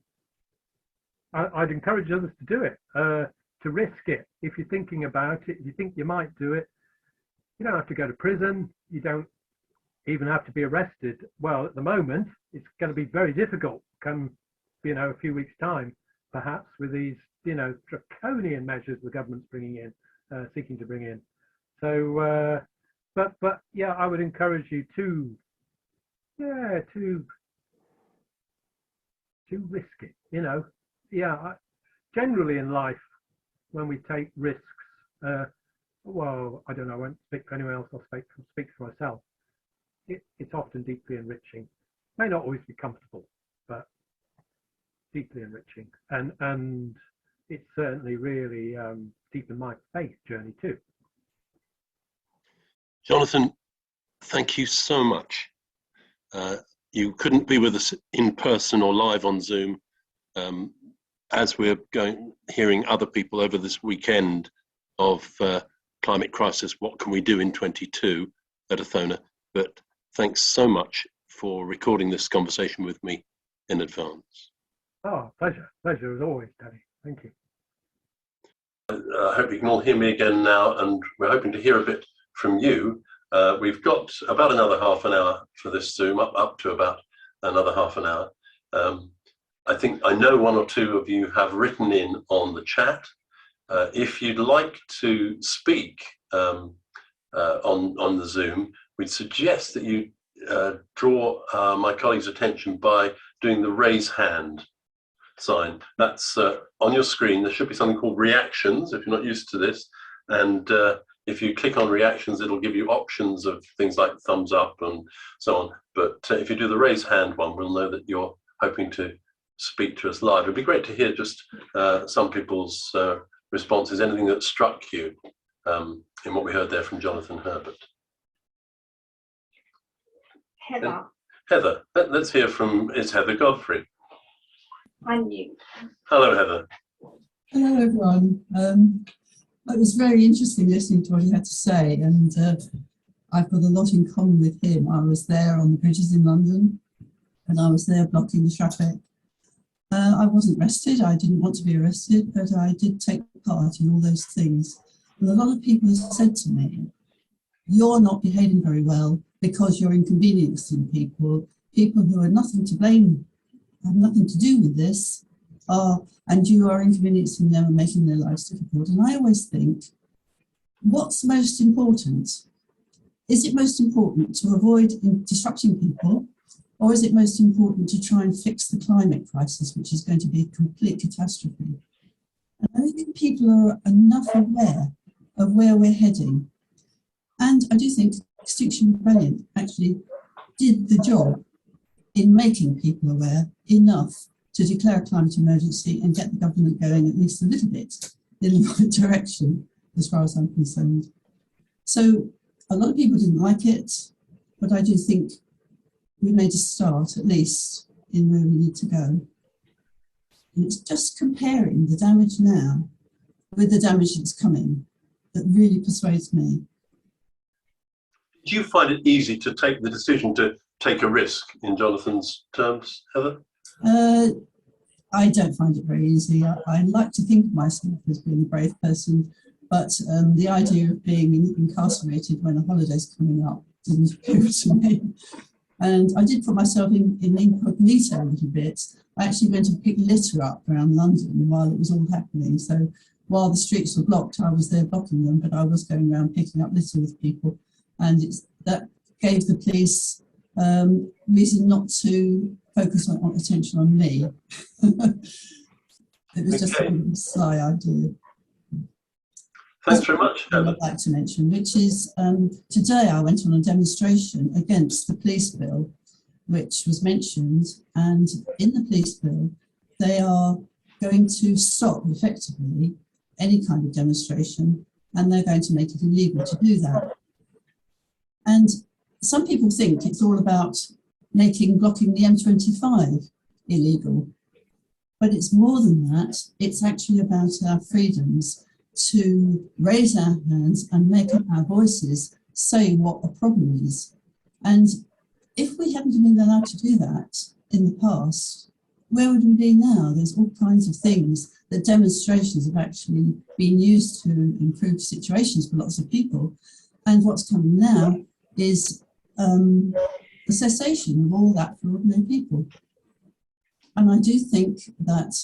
I'd encourage others to do it, to risk it. If you're thinking about it, if you think you might do it, you don't have to go to prison. You don't even have to be arrested. Well, at the moment, it's going to be very difficult come, a few weeks' time, perhaps, with these, draconian measures the government's seeking to bring in. So, but yeah, I would encourage you to risk it, generally in life, when we take risks, well, I don't know, I won't speak for anyone else, I'll speak for myself. It's often deeply enriching. May not always be comfortable, but deeply enriching, and it's certainly really deepened my faith journey too. Jonathan, thank you so much. You couldn't be with us in person or live on Zoom, as we're hearing other people over this weekend of climate crisis. What can we do in 22 at Othona? But thanks so much for recording this conversation with me in advance. Oh, pleasure as always, Danny. Thank you. I hope you can all hear me again now, and we're hoping to hear a bit from you. We've got about another half an hour for this Zoom, up to about another half an hour. I think I know one or two of you have written in on the chat. If you'd like to speak on the Zoom, we'd suggest that you draw my colleague's attention by doing the raise hand sign. That's on your screen. There should be something called reactions if you're not used to this, and if you click on reactions, it'll give you options of things like thumbs up and so on. But if you do the raise hand one, we'll know that you're hoping to speak to us live. It'd be great to hear just some people's responses, anything that struck you in what we heard there from Jonathan Herbert. Heather. Heather, let's hear from, it's Heather Godfrey. And you. Hello, Heather. Hello, everyone. It was very interesting listening to what he had to say, and I've got a lot in common with him. I was there on the bridges in London, and I was there blocking the traffic. I wasn't arrested. I didn't want to be arrested, but I did take part in all those things. And a lot of people have said to me, you're not behaving very well because you're inconveniencing people who are nothing to blame, have nothing to do with this, and you are inconveniencing them and making their lives difficult. And I always think, what's most important? Is it most important to avoid disrupting people, or is it most important to try and fix the climate crisis, which is going to be a complete catastrophe? And I don't think people are enough aware of where we're heading. And I do think Extinction Rebellion actually did the job in making people aware enough to declare a climate emergency and get the government going at least a little bit in the right direction, as far as I'm concerned. So a lot of people didn't like it, but I do think we made a start, at least, in where we need to go. And it's just comparing the damage now with the damage that's coming that really persuades me. Did you find it easy to take the decision to take a risk, in Jonathan's terms, Heather? I don't find it very easy. I like to think of myself as being a brave person, but the idea of being incarcerated when a holiday's coming up didn't appeal to me. And I did put myself in incognito a little bit. I actually went and picked litter up around London while it was all happening. So while the streets were blocked, I was there blocking them, but I was going around picking up litter with people. And that gave the police reason not to focus on attention on me. It was just a sly idea. Thanks very much, Heather. I'd like to mention, which is today I went on a demonstration against the police bill, which was mentioned, and in the police bill, they are going to stop effectively any kind of demonstration, and they're going to make it illegal to do that. And some people think it's all about blocking the M25 illegal, but it's more than that. It's actually about our freedoms to raise our hands and make up our voices, say what a problem is. And if we hadn't been allowed to do that in the past, where would we be now? There's all kinds of things that demonstrations have actually been used to improve situations for lots of people. And what's coming now is the cessation of all that for ordinary people. And I do think that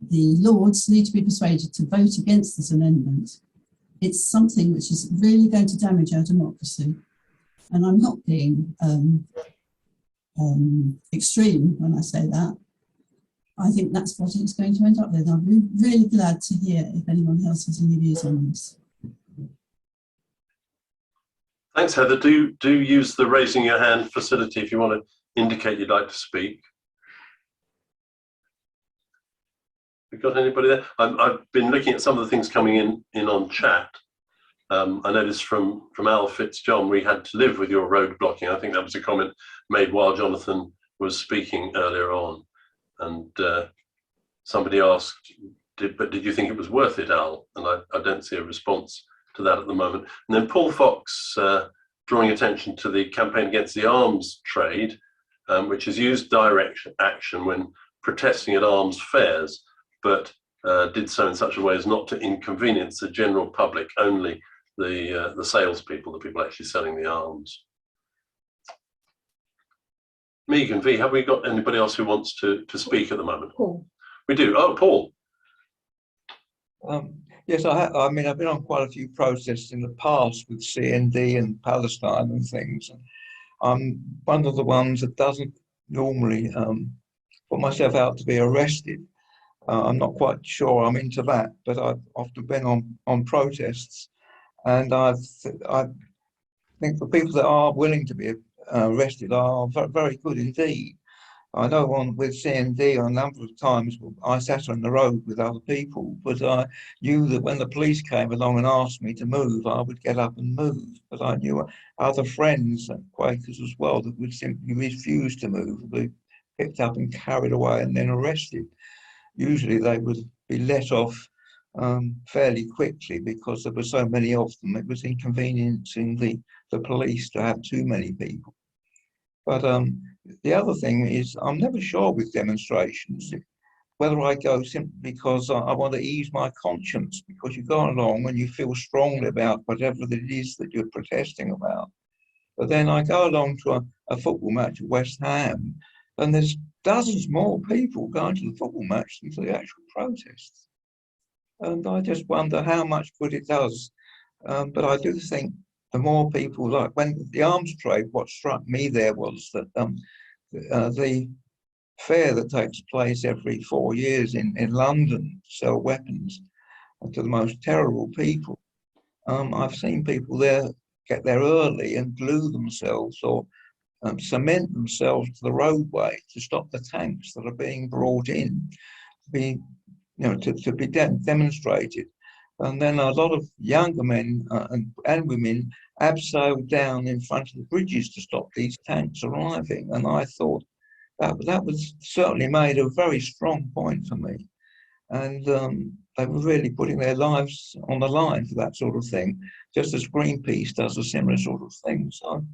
the Lords need to be persuaded to vote against this amendment. It's something which is really going to damage our democracy. And I'm not being extreme when I say that. I think that's what it's going to end up with. I'm really glad to hear if anyone else has any views on this. Thanks, Heather. Do use the raising your hand facility if you want to indicate you'd like to speak. We got anybody there? I've been looking at some of the things coming in on chat. I noticed from Al Fitzjohn, we had to live with your road blocking. I think that was a comment made while Jonathan was speaking earlier on. And somebody asked, did you think it was worth it, Al? And I don't see a response to that at the moment. And then Paul Fox drawing attention to the campaign against the arms trade, which has used direct action when protesting at arms fairs, but did so in such a way as not to inconvenience the general public, only the salespeople, the people actually selling the arms. Megan V, have we got anybody else who wants to speak at the moment? Paul. We do. Oh, Paul. Yes, I mean, I've been on quite a few protests in the past with CND and Palestine and things. I'm one of the ones that doesn't normally put myself out to be arrested. I'm not quite sure I'm into that, but I've often been on protests, and I think the people that are willing to be arrested are very good indeed. I know with CND a number of times I sat on the road with other people, but I knew that when the police came along and asked me to move, I would get up and move. But I knew other friends, Quakers as well, that would simply refuse to move, would be picked up and carried away and then arrested. Usually they would be let off fairly quickly because there were so many of them. It was inconveniencing the police to have too many people. But the other thing is, I'm never sure with demonstrations whether I go simply because I want to ease my conscience, because you go along and you feel strongly about whatever it is that you're protesting about. But then I go along to a football match at West Ham, and there's dozens more people going to the football match than to the actual protests. And I just wonder how much good it does. But I do think the more people, like when the arms trade, what struck me there was that the fair that takes place every 4 years in London to sell weapons to the most terrible people. I've seen people there get there early and glue themselves or cement themselves to the roadway to stop the tanks that are being brought in, to be demonstrated. And then a lot of younger men and women abseiled down in front of the bridges to stop these tanks arriving. And I thought that was certainly made a very strong point for me. And they were really putting their lives on the line for that sort of thing, just as Greenpeace does a similar sort of thing. So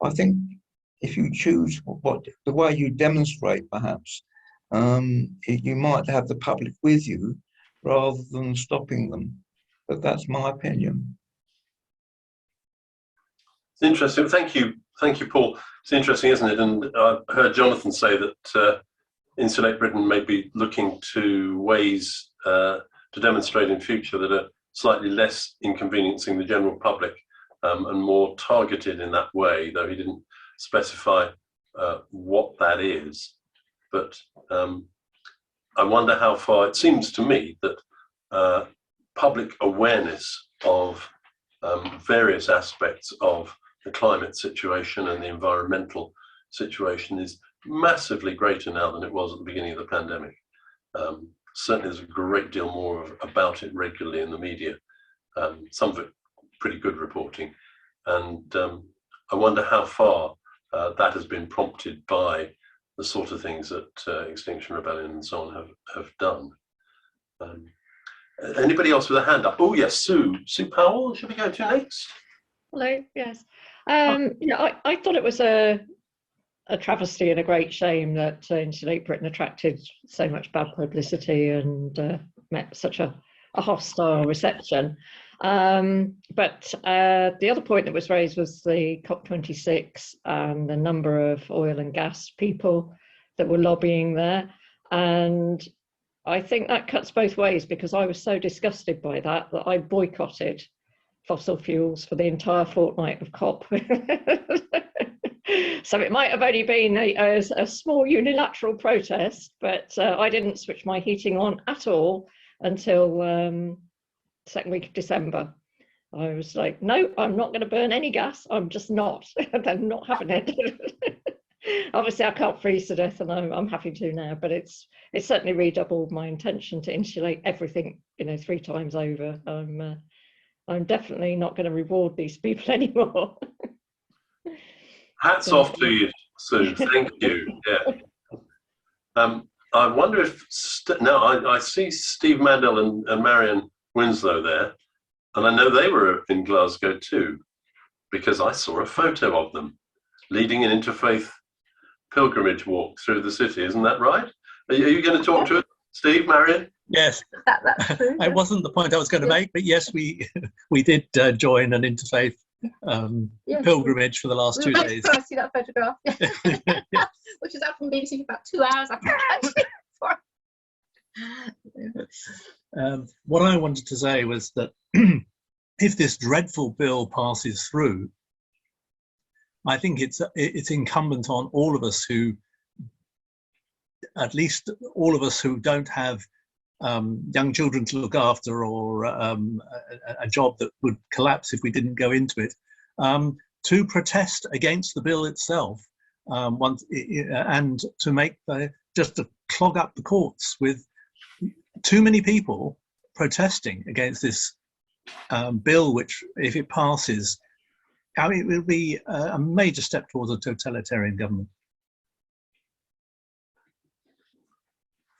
I think if you choose the way you demonstrate, perhaps, you might have the public with you rather than stopping them. But that's my opinion. It's interesting. Thank you, Paul. It's interesting, isn't it? And I heard Jonathan say that Insulate Britain may be looking to ways to demonstrate in future that are slightly less inconveniencing the general public and more targeted in that way, though he didn't specify what that is. But I wonder how far, it seems to me that public awareness of various aspects of the climate situation and the environmental situation is massively greater now than it was at the beginning of the pandemic. Certainly there's a great deal more about it regularly in the media, some of it pretty good reporting. And I wonder how far that has been prompted by the sort of things that Extinction Rebellion and so on have done. Anybody else with a hand up? Oh yes, Sue Powell, should we go to next? Hello, yes. I thought it was a travesty and a great shame that Insulate Britain attracted so much bad publicity and met such a hostile reception. But the other point that was raised was the COP26 and the number of oil and gas people that were lobbying there. And I think that cuts both ways, because I was so disgusted by that I boycotted fossil fuels for the entire fortnight of COP. So it might have only been a small unilateral protest, but I didn't switch my heating on at all until second week of December. I was like, no, I'm not going to burn any gas. I'm just not. I'm not having it. Obviously, I can't freeze to death, and I'm happy to now. But it's certainly redoubled my intention to insulate everything, 3 times over. I'm definitely not going to reward these people anymore. Hats off to you, Sue. Thank you. Yeah. I wonder if now I see Steve Mandel and Marion Winslow there, and I know they were in Glasgow too, because I saw a photo of them leading an interfaith pilgrimage walk through the city. Isn't that right? Are you going to talk to us, Steve, Marion? Yes, That's true. it wasn't the point I was going to make, but yes, we did join an interfaith pilgrimage for the last 2 days. I see that photograph, which is up from BBC for about 2 hours. I think. What I wanted to say was that if this dreadful bill passes through, I think it's incumbent on all of us at least all of us who don't have young children to look after, or a job that would collapse if we didn't go into it, to protest against the bill itself, and to make just to clog up the courts with too many people protesting against this bill, which, if it passes, it will be a major step towards a totalitarian government.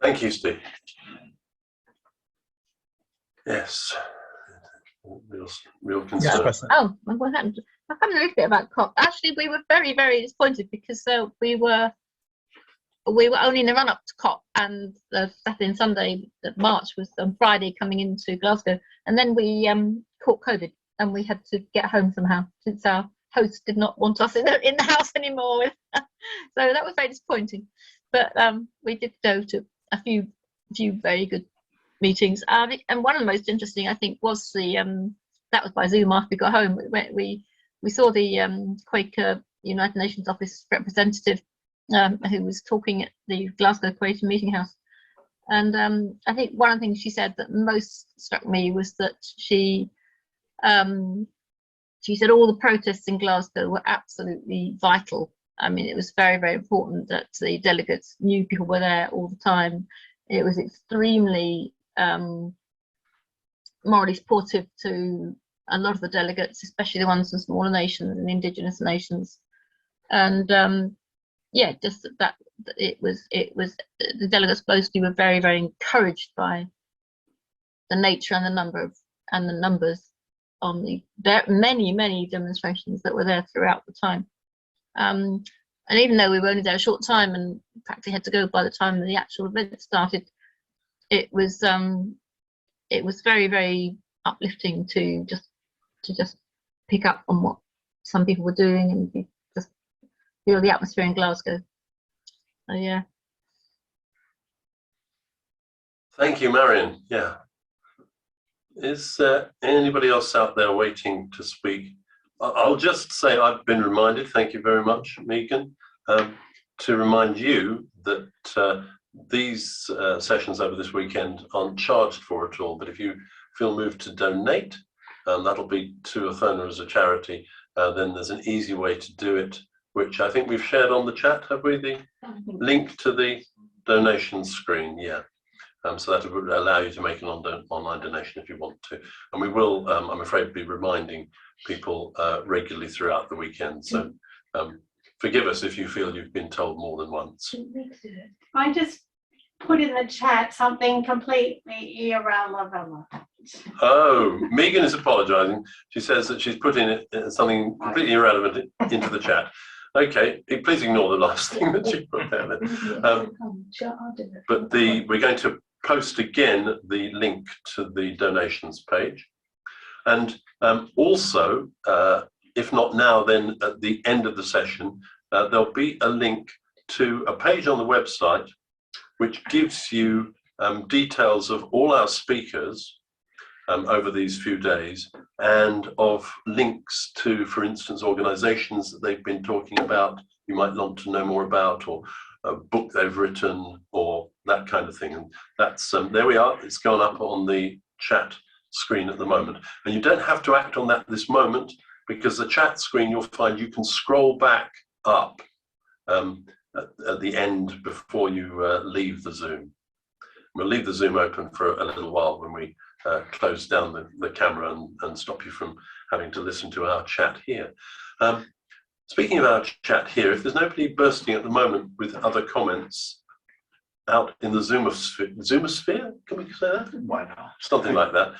Thank you, Steve. Yes. Real concern. Yes, Oh, what happened? I found a little bit about COP. Actually, we were very, very disappointed because we were only in the run-up to COP, and the Saturday and Sunday, the march was on Friday coming into Glasgow, and then we caught COVID, and we had to get home somehow since our host did not want us in the house anymore. So that was very disappointing. But we did go to a few very good meetings, and one of the most interesting, I think, was that was by Zoom after we got home. We saw the Quaker United Nations office representative who was talking at the Glasgow Quaker Meeting House, and I think one of the things she said that most struck me was that she said all the protests in Glasgow were absolutely vital. I mean, it was very, very important that the delegates knew people were there all the time. It was extremely morally supportive to a lot of the delegates, especially the ones from smaller nations and indigenous nations. And just that it was the delegates mostly were very, very encouraged by the nature and the numbers on the many demonstrations that were there throughout the time. And even though we were only there a short time and practically had to go by the time the actual event started, it was very, very uplifting to just pick up on what some people were doing and just feel the atmosphere in Glasgow. So yeah. Thank you, Marion. Yeah. Is anybody else out there waiting to speak? I'll just say I've been reminded, thank you very much, Megan, to remind you that these sessions over this weekend aren't charged for at all, but if you feel moved to donate, that'll be to Othona as a charity, then there's an easy way to do it, which I think we've shared on the chat, have we? The link to the donation screen, yeah. So that would allow you to make an online donation if you want to. And we will, I'm afraid, be reminding people regularly throughout the weekend. So forgive us if you feel you've been told more than once. I just put in the chat something completely irrelevant. Oh, Megan is apologising. She says that she's put in something completely irrelevant into the chat. Okay, please ignore the last thing that she put there then. But we're going to post again the link to the donations page. And also, if not now, then at the end of the session, there'll be a link to a page on the website which gives you details of all our speakers over these few days, and of links to, for instance, organizations that they've been talking about, you might want to know more about, or a book they've written, or that kind of thing. And that's, there we are, it's gone up on the chat screen at the moment. And you don't have to act on that this moment, because the chat screen, you'll find you can scroll back up at the end before you leave the Zoom. We'll leave the Zoom open for a little while when we close down the camera and stop you from having to listen to our chat here. Speaking of our chat here, if there's nobody bursting at the moment with other comments out in the Zoomosphere, can we say that? Why not? Something like that.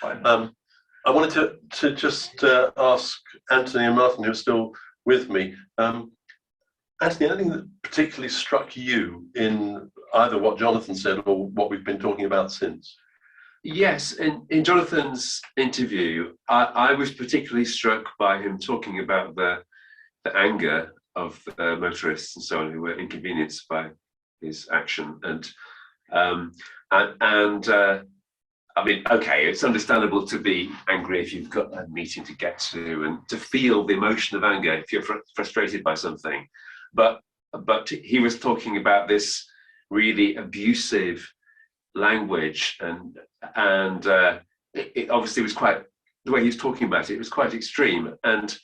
I wanted to just ask Anthony and Martin, who are still with me. Anthony, anything that particularly struck you in either what Jonathan said or what we've been talking about since? Yes, in Jonathan's interview, I was particularly struck by him talking about the anger of the motorists and so on who were inconvenienced by his action. And I mean, okay, it's understandable to be angry if you've got a meeting to get to and to feel the emotion of anger if you're frustrated by something. But he was talking about this really abusive language, and it obviously was quite, the way he was talking about it was quite extreme, and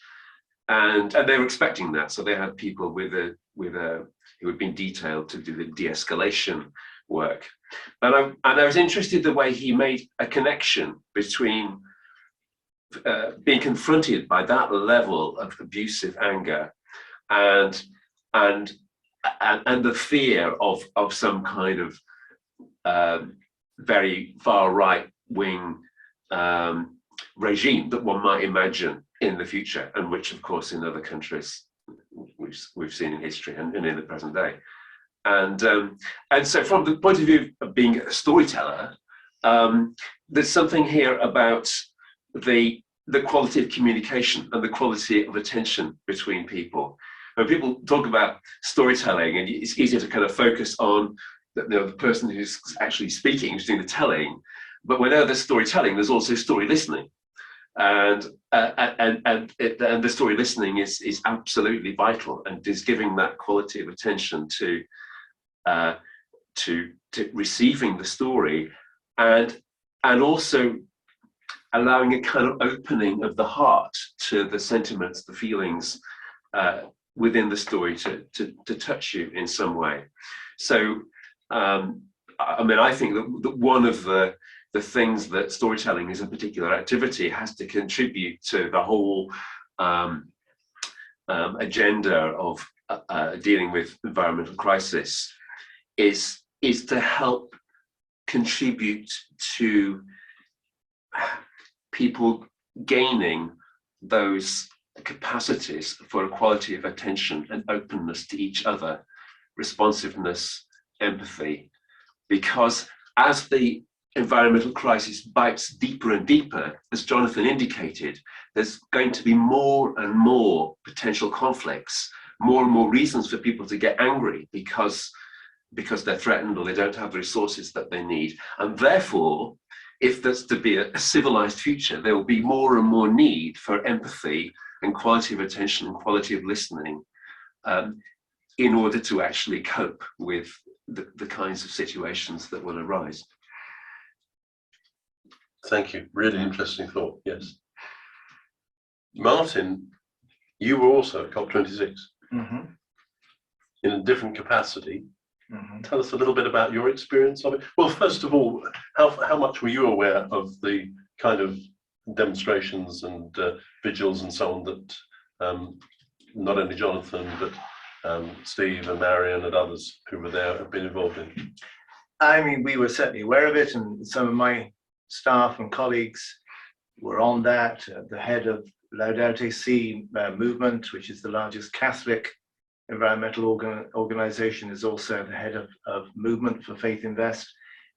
they were expecting that. So they had people who had been detailed to do the de-escalation work. And I was interested the way he made a connection between being confronted by that level of abusive anger and the fear of some kind of very far right wing regime that one might imagine in the future, and which of course in other countries we've seen in history and in the present day. And so from the point of view of being a storyteller, there's something here about the quality of communication and the quality of attention between people. When people talk about storytelling, and it's easier to kind of focus on the person who's actually speaking, who's doing the telling, but whenever there's storytelling, there's also story listening. And the story listening is absolutely vital, and is giving that quality of attention to receiving the story, and also allowing a kind of opening of the heart to the sentiments, the feelings within the story to touch you in some way. So I mean, I think that one of the things that storytelling as a particular activity has to contribute to the whole agenda of dealing with environmental crisis is to help contribute to people gaining those capacities for equality of attention and openness to each other, responsiveness, empathy, because as the environmental crisis bites deeper and deeper, as Jonathan indicated, there's going to be more and more potential conflicts, more and more reasons for people to get angry because they're threatened or they don't have the resources that they need. And therefore, if there's to be a civilized future, there will be more and more need for empathy and quality of attention and quality of listening in order to actually cope with the kinds of situations that will arise. Thank you. Really interesting thought. Yes. Martin, you were also at COP26 in a different capacity. Tell us a little bit about your experience of it. Well, first of all, how much were you aware of the kind of demonstrations and vigils and so on that not only Jonathan, but Steve and Marion and others who were there have been involved in? I mean, we were certainly aware of it, and some of my staff and colleagues were on that. The head of Laudato Si movement, which is the largest Catholic environmental organization, is also the head of Movement for Faith Invest,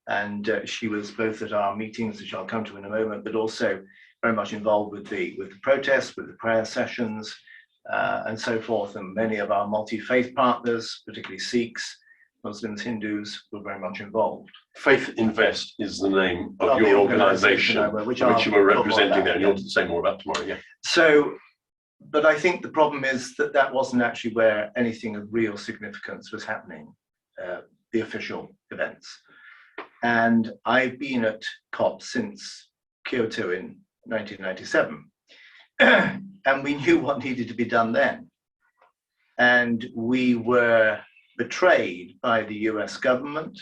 and she was both at our meetings, which I'll come to in a moment, but also very much involved with the protests, with the prayer sessions, and so forth. And many of our multi-faith partners, particularly Sikhs, Muslims, Hindus, were very much involved. Faith Invest is the name of your organisation, which you were representing there, and you'll say more about tomorrow. Yeah. So, but I think the problem is that wasn't actually where anything of real significance was happening, the official events. And I've been at COP since Kyoto in 1997, and we knew what needed to be done then. And we were betrayed by the US government,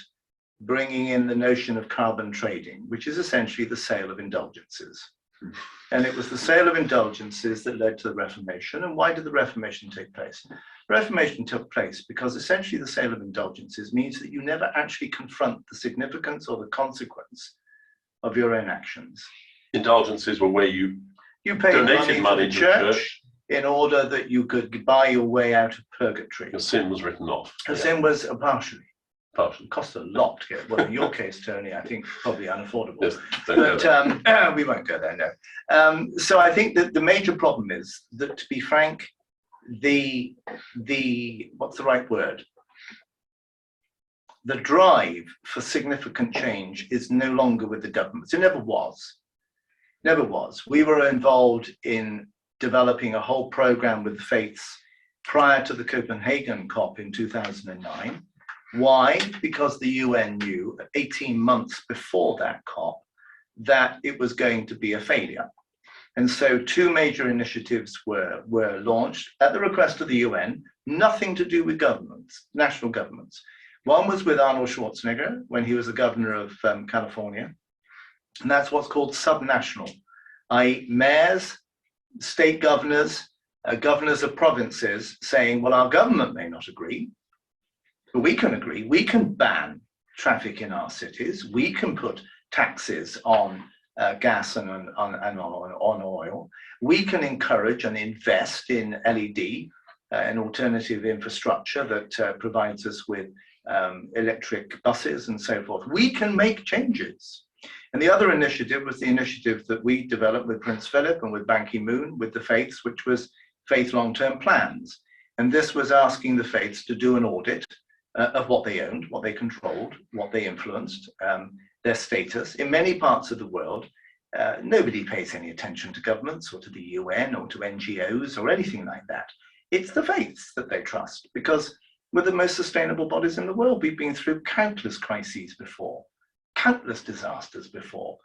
bringing in the notion of carbon trading, which is essentially the sale of indulgences. And it was the sale of indulgences that led to the Reformation. And why did the Reformation take place? The Reformation took place because essentially the sale of indulgences means that you never actually confront the significance or the consequence of your own actions. Indulgences were where you paid donated money to the to church in order that you could buy your way out of purgatory. your sin was written off. The sin was partially. Partially. It cost a lot to get, well, in your case, Tony, I think probably unaffordable. Yes, don't go But there. we won't go there, no. So I think that the major problem is that, to be frank, the what's the right word? The drive for significant change is no longer with the governments. It never was. Never was. We were involved in developing a whole program with the faiths prior to the Copenhagen COP in 2009. Why? Because the UN knew 18 months before that COP that it was going to be a failure. And so two major initiatives were launched at the request of the UN, nothing to do with governments, national governments. One was with Arnold Schwarzenegger when he was the governor of California. And that's what's called subnational, i.e. mayors, state governors, governors of provinces saying, well, our government may not agree, but we can agree. We can ban traffic in our cities. We can put taxes on gas and on oil. We can encourage and invest in LED, an alternative infrastructure that provides us with electric buses and so forth. We can make changes. And the other initiative was the initiative that we developed with Prince Philip and with Ban Ki-moon, with the faiths, which was Faith Long-Term Plans. And this was asking the faiths to do an audit of what they owned, what they controlled, what they influenced, their status. In many parts of the world, nobody pays any attention to governments or to the UN or to NGOs or anything like that. It's the faiths that they trust, because we're the most sustainable bodies in the world. We've been through countless crises before, countless disasters before,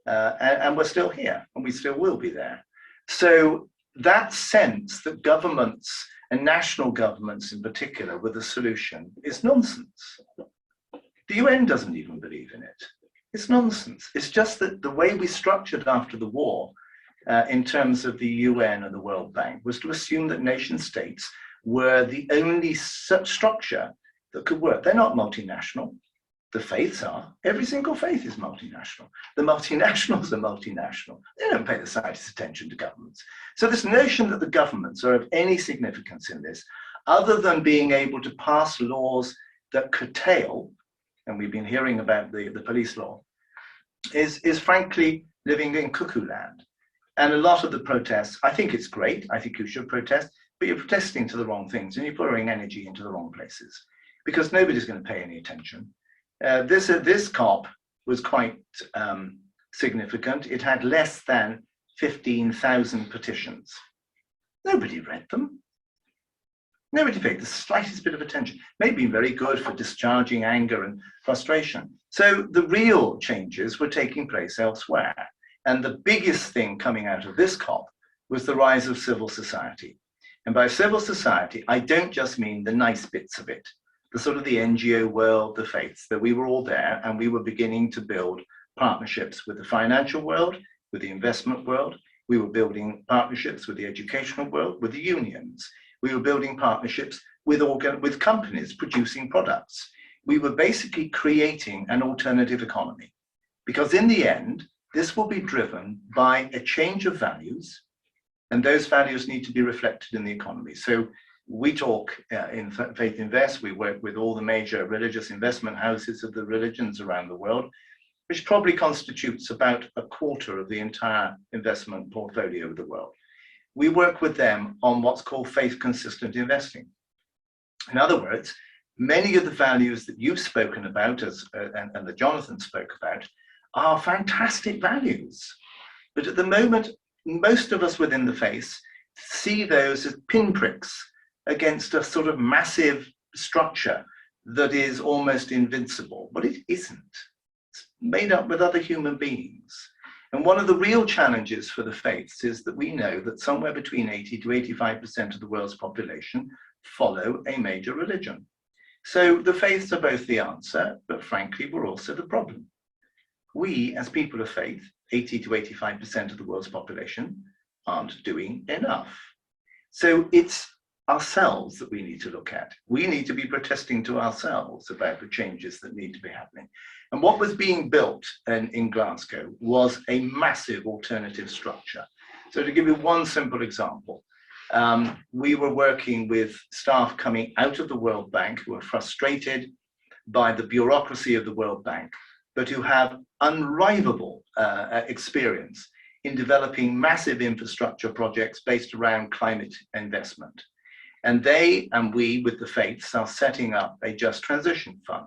and we're still here, and we still will be there. So that sense that governments, and national governments in particular, were the solution is nonsense. The UN doesn't even believe in it. It's nonsense. It's just that the way we structured after the war in terms of the UN and the World Bank was to assume that nation states were the only structure that could work. They're not multinational. The faiths are. Every single faith is multinational. The multinationals are multinational. They don't pay the slightest attention to governments. So this notion that the governments are of any significance in this, other than being able to pass laws that curtail, and we've been hearing about the police law, is frankly living in cuckoo land. And a lot of the protests, I think it's great. I think you should protest, but you're protesting to the wrong things and you're pouring energy into the wrong places because nobody's going to pay any attention. This COP was quite significant. It had less than 15,000 petitions. Nobody read them. Nobody paid the slightest bit of attention. Maybe very good for discharging anger and frustration. So the real changes were taking place elsewhere. And the biggest thing coming out of this COP was the rise of civil society. And by civil society, I don't just mean the nice bits of it, the sort of the NGO world, the faiths, that we were all there and we were beginning to build partnerships with the financial world, with the investment world. We were building partnerships with the educational world, with the unions. We were building partnerships with companies producing products. We were basically creating an alternative economy. Because in the end, this will be driven by a change of values, and those values need to be reflected in the economy. So we talk in Faith Invest, we work with all the major religious investment houses of the religions around the world, which probably constitutes about a quarter of the entire investment portfolio of the world. We work with them on what's called faith-consistent investing. In other words, many of the values that you've spoken about and that Jonathan spoke about are fantastic values. But at the moment, most of us within the faith see those as pinpricks against a sort of massive structure that is almost invincible. But it isn't. It's made up with other human beings. And one of the real challenges for the faiths is that we know that somewhere between 80 to 85% of the world's population follow a major religion. So the faiths are both the answer, but frankly, we're also the problem. We, as people of faith, 80 to 85% of the world's population, aren't doing enough. So it's ourselves that we need to look at. We need to be protesting to ourselves about the changes that need to be happening. And what was being built in Glasgow was a massive alternative structure. So to give you one simple example, we were working with staff coming out of the World Bank who are frustrated by the bureaucracy of the World Bank, but who have unrivalable experience in developing massive infrastructure projects based around climate investment. And they and we, with the faiths, are setting up a Just Transition Fund,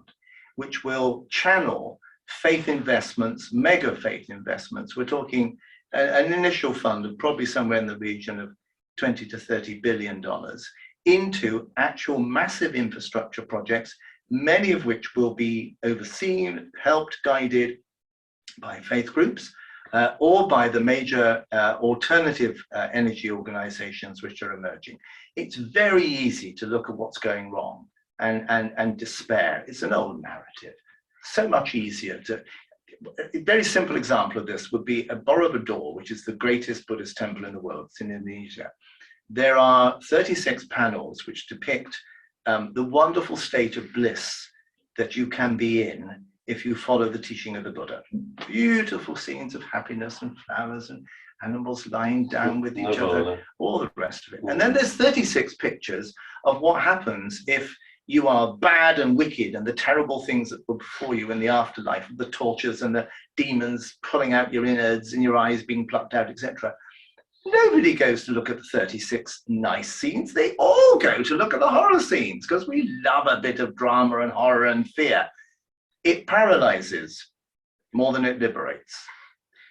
which will channel faith investments, mega faith investments. We're talking an initial fund of probably somewhere in the region of $20 to $30 billion into actual massive infrastructure projects, many of which will be overseen, helped, guided by faith groups or by the major alternative energy organizations which are emerging. It's very easy to look at what's going wrong and despair. It's an old narrative. So much easier to. A very simple example of this would be at Borobudur, which is the greatest Buddhist temple in the world. It's in Indonesia. There are 36 panels which depict the wonderful state of bliss that you can be in if you follow the teaching of the Buddha. Beautiful scenes of happiness and flowers and animals lying down with each other, all the rest of it. And then there's 36 pictures of what happens if you are bad and wicked and the terrible things that were before you in the afterlife, the tortures and the demons pulling out your innards and your eyes being plucked out, etc. Nobody goes to look at the 36 nice scenes. They all go to look at the horror scenes because we love a bit of drama and horror and fear. It paralyzes more than it liberates.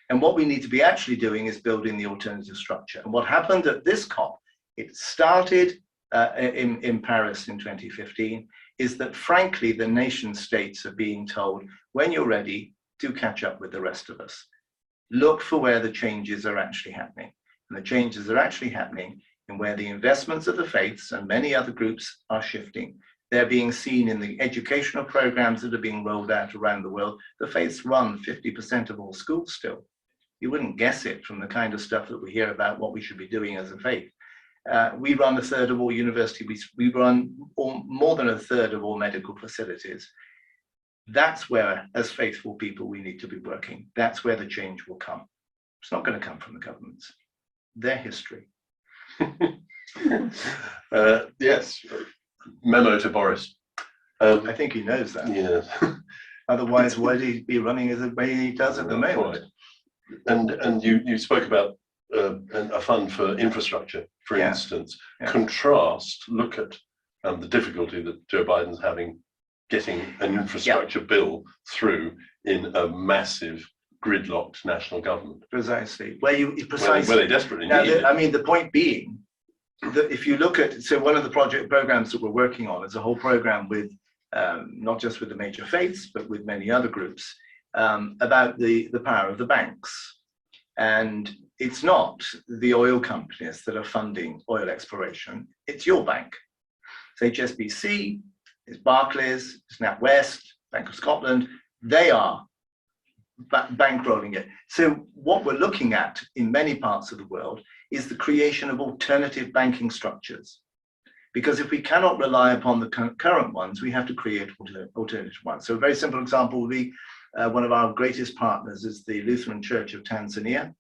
And what we need to be actually doing is building the alternative structure. And what happened at this COP, it started in Paris in 2015, is that frankly, the nation states are being told, when you're ready, do catch up with the rest of us. Look for where the changes are actually happening. And the changes are actually happening in where the investments of the faiths and many other groups are shifting. They're being seen in the educational programs that are being rolled out around the world. The faiths run 50% of all schools still. You wouldn't guess it from the kind of stuff that we hear about what we should be doing as a faith. We run a third of all universities. We run more than a third of all medical facilities. That's where, as faithful people, we need to be working. That's where the change will come. It's not going to come from the governments. Their history. Yes. Memo to Boris. I think he knows that. Yeah. Otherwise, why would he be running as the way he does at the moment? And you spoke about a fund for infrastructure, for instance. Yeah. Contrast, look at the difficulty that Joe Biden's having getting an infrastructure bill through in a massive gridlocked national government. Precisely. Where they desperately now, need it. I mean, the point being that if you look at, so one of the programs that we're working on is a whole program with not just with the major faiths, but with many other groups about the power of the banks. And it's not the oil companies that are funding oil exploration, it's your bank. It's HSBC, it's Barclays, it's NatWest, Bank of Scotland, they are bankrolling it. So what we're looking at in many parts of the world is the creation of alternative banking structures. Because if we cannot rely upon the current ones, we have to create alternative ones. So a very simple example would be one of our greatest partners is the Lutheran Church of Tanzania,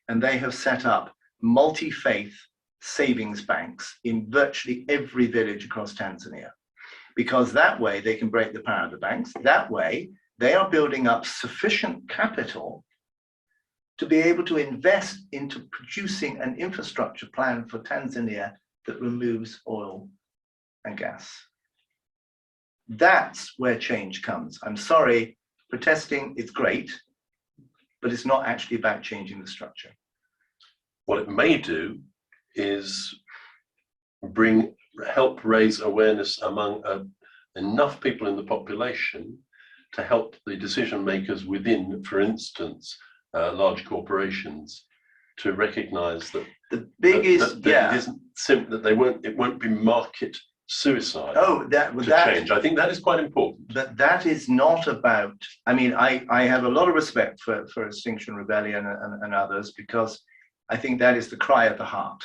and they have set up multi-faith savings banks in virtually every village across Tanzania. Because that way they can break the power of the banks. That way they are building up sufficient capital to be able to invest into producing an infrastructure plan for Tanzania that removes oil and gas. That's where change comes. I'm sorry, protesting is great, but it's not actually about changing the structure. What it may do is help raise awareness among enough people in the population to help the decision makers within, for instance, large corporations, to recognise that the biggest it isn't simple, that it won't be market suicide that to change. I think that is quite important. But that is not about, I mean, I have a lot of respect for Extinction Rebellion and others, because I think that is the cry of the heart.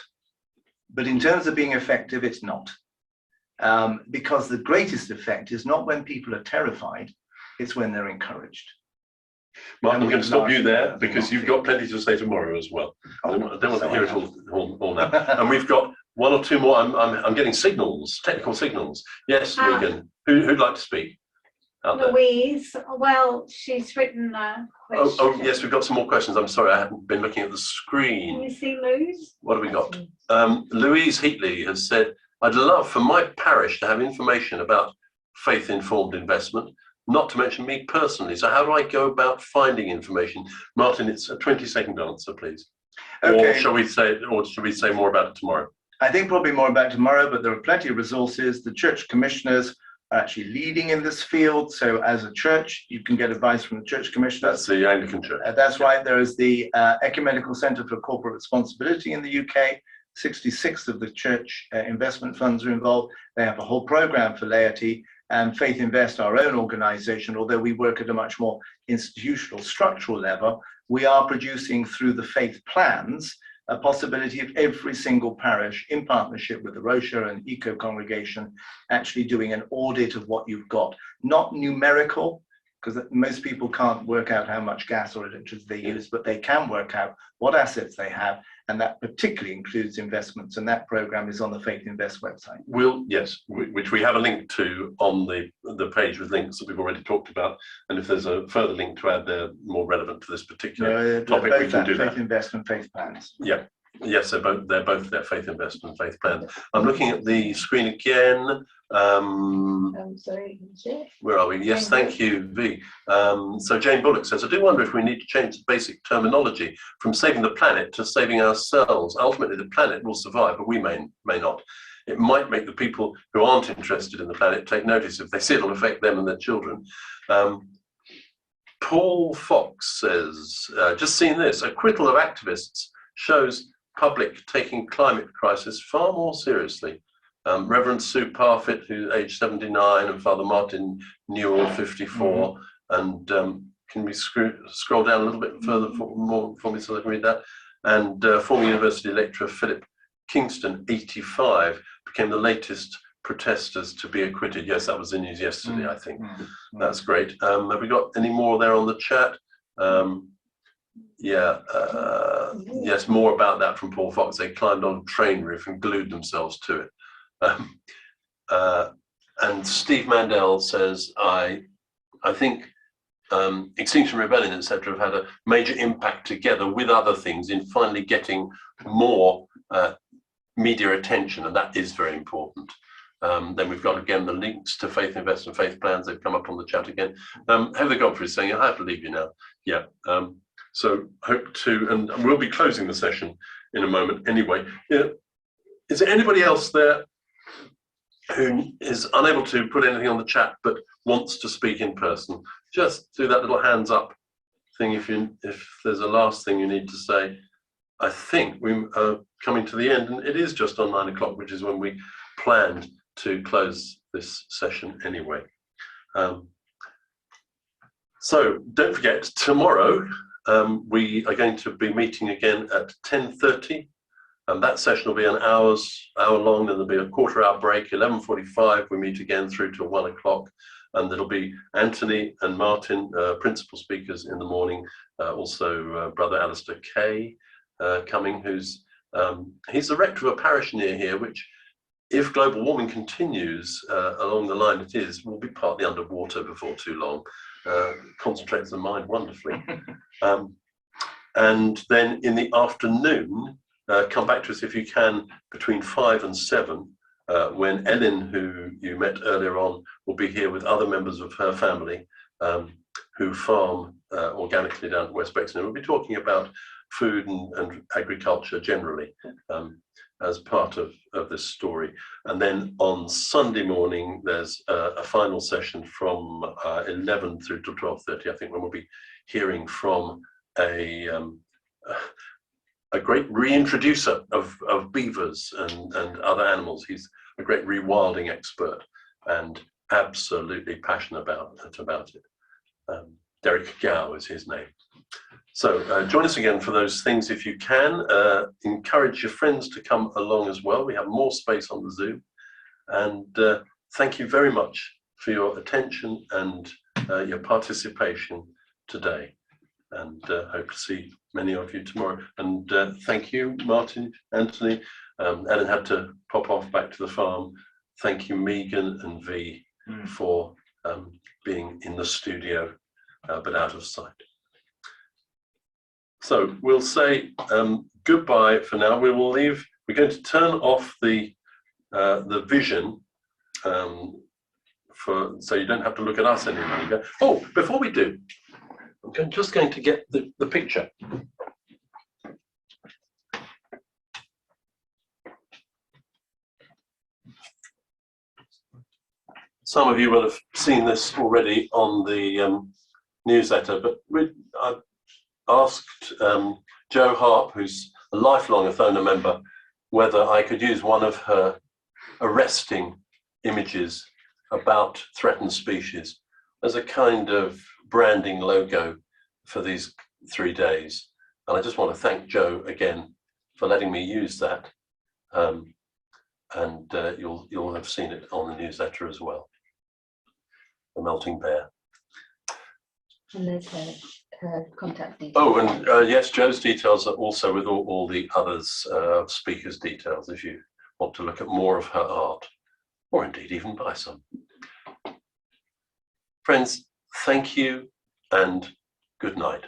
But in terms of being effective, it's not. Because the greatest effect is not when people are terrified, it's when they're encouraged. Mark, I'm going to stop you there because you've got plenty to say tomorrow as well. I don't want to hear it all now. And we've got one or two more. I'm getting signals, technical signals. Yes, Megan, who'd like to speak? Louise, well, she's written a question. Oh, yes, we've got some more questions. I'm sorry, I haven't been looking at the screen. Can you see Louise? What have we got? Louise Heatley has said, I'd love for my parish to have information about faith-informed investment, not to mention me personally. So how do I go about finding information? Martin, it's a 20-second answer, please. Okay. Or should we say more about it tomorrow? I think probably more about tomorrow, but there are plenty of resources. The church commissioners are actually leading in this field. So as a church, you can get advice from the church commissioners. That's the Anglican Church. That's right. There is the Ecumenical Centre for Corporate Responsibility in the UK. 66 of the church investment funds are involved. They have a whole program for laity, and Faith Invest, our own organization, although we work at a much more institutional, structural level, we are producing through the faith plans a possibility of every single parish, in partnership with the Rocher and Eco Congregation, actually doing an audit of what you've got. Not numerical, because most people can't work out how much gas or electricity they use, but they can work out what assets they have, and that particularly includes investments, and that program is on the Faith Invest website. Yes, which we have a link to on the page with links that we've already talked about, and if there's a further link to add there more relevant to this particular topic, we can do that. Faith Invest and Faith Plans. Yeah, yes, they're both their Faith Invest and Faith Plans. I'm looking at the screen again. Sorry, where are we? Yes, thank you, V. So Jane Bullock says, I do wonder if we need to change the basic terminology from saving the planet to saving ourselves. Ultimately, the planet will survive, but we may not. It might make the people who aren't interested in the planet take notice if they see it'll affect them and their children. Paul Fox says, just seen this, acquittal of activists shows public taking climate crisis far more seriously. Reverend Sue Parfitt, who's age 79, and Father Martin Newell, 54. And can we scroll down a little bit further for me so I can read that? And former university lecturer Philip Kingston, 85, became the latest protesters to be acquitted. Yes, that was in news yesterday, I think. That's great. Have we got any more there on the chat? Yes, more about that from Paul Fox. They climbed on a train roof and glued themselves to it. And Steve Mandel says, I think Extinction Rebellion, etc., have had a major impact together with other things in finally getting more media attention, and that is very important. Then we've got again the links to Faith Invest and Faith Plans. They've come up on the chat again. Heather Godfrey is saying, I have to leave you now. Yeah. So hope to, and we'll be closing the session in a moment anyway. Is there anybody else there who is unable to put anything on the chat but wants to speak in person? Just do that little hands up thing if there's a last thing you need to say. I think we are coming to the end, and it is just on 9 o'clock, which is when we planned to close this session anyway. So don't forget, tomorrow we are going to be meeting again at 10:30. And that session will be an hour long, and there'll be a quarter-hour break. 11:45 we meet again through to 1 o'clock, and there'll be Anthony and Martin, principal speakers in the morning. Also, Brother Alistair Kay coming, he's the rector of a parish near here, which, if global warming continues along the line it is, will be partly underwater before too long. Concentrates the mind wonderfully. And then in the afternoon, come back to us if you can between 5 and 7, when Ellen, who you met earlier on, will be here with other members of her family who farm organically down at West Bexon. We'll be talking about food and agriculture generally as part of this story. And then on Sunday morning, there's a final session from 11 through to 12:30, I think, when we'll be hearing from a great reintroducer of beavers and other animals. He's a great rewilding expert and absolutely passionate about it. Derek Gow is his name. So join us again for those things if you can. Encourage your friends to come along as well. We have more space on the Zoom. And thank you very much for your attention and your participation today. And hope to see many of you tomorrow. And thank you, Martin, Anthony. Ellen had to pop off back to the farm. Thank you, Megan and V, for being in the studio, but out of sight. So we'll say goodbye for now. We will leave. We're going to turn off the vision so you don't have to look at us any longer. Oh, before we do, I'm just going to get the picture. Some of you will have seen this already on the newsletter, but I asked Jo Harp, who's a lifelong Othona member, whether I could use one of her arresting images about threatened species as a kind of branding logo for these 3 days. And I just want to thank Jo again for letting me use that. And you'll have seen it on the newsletter as well. The melting bear. And there's her contact details. Oh, and yes, Jo's details are also with all the others, speakers' details, if you want to look at more of her art, or indeed even buy some. Friends, thank you and good night.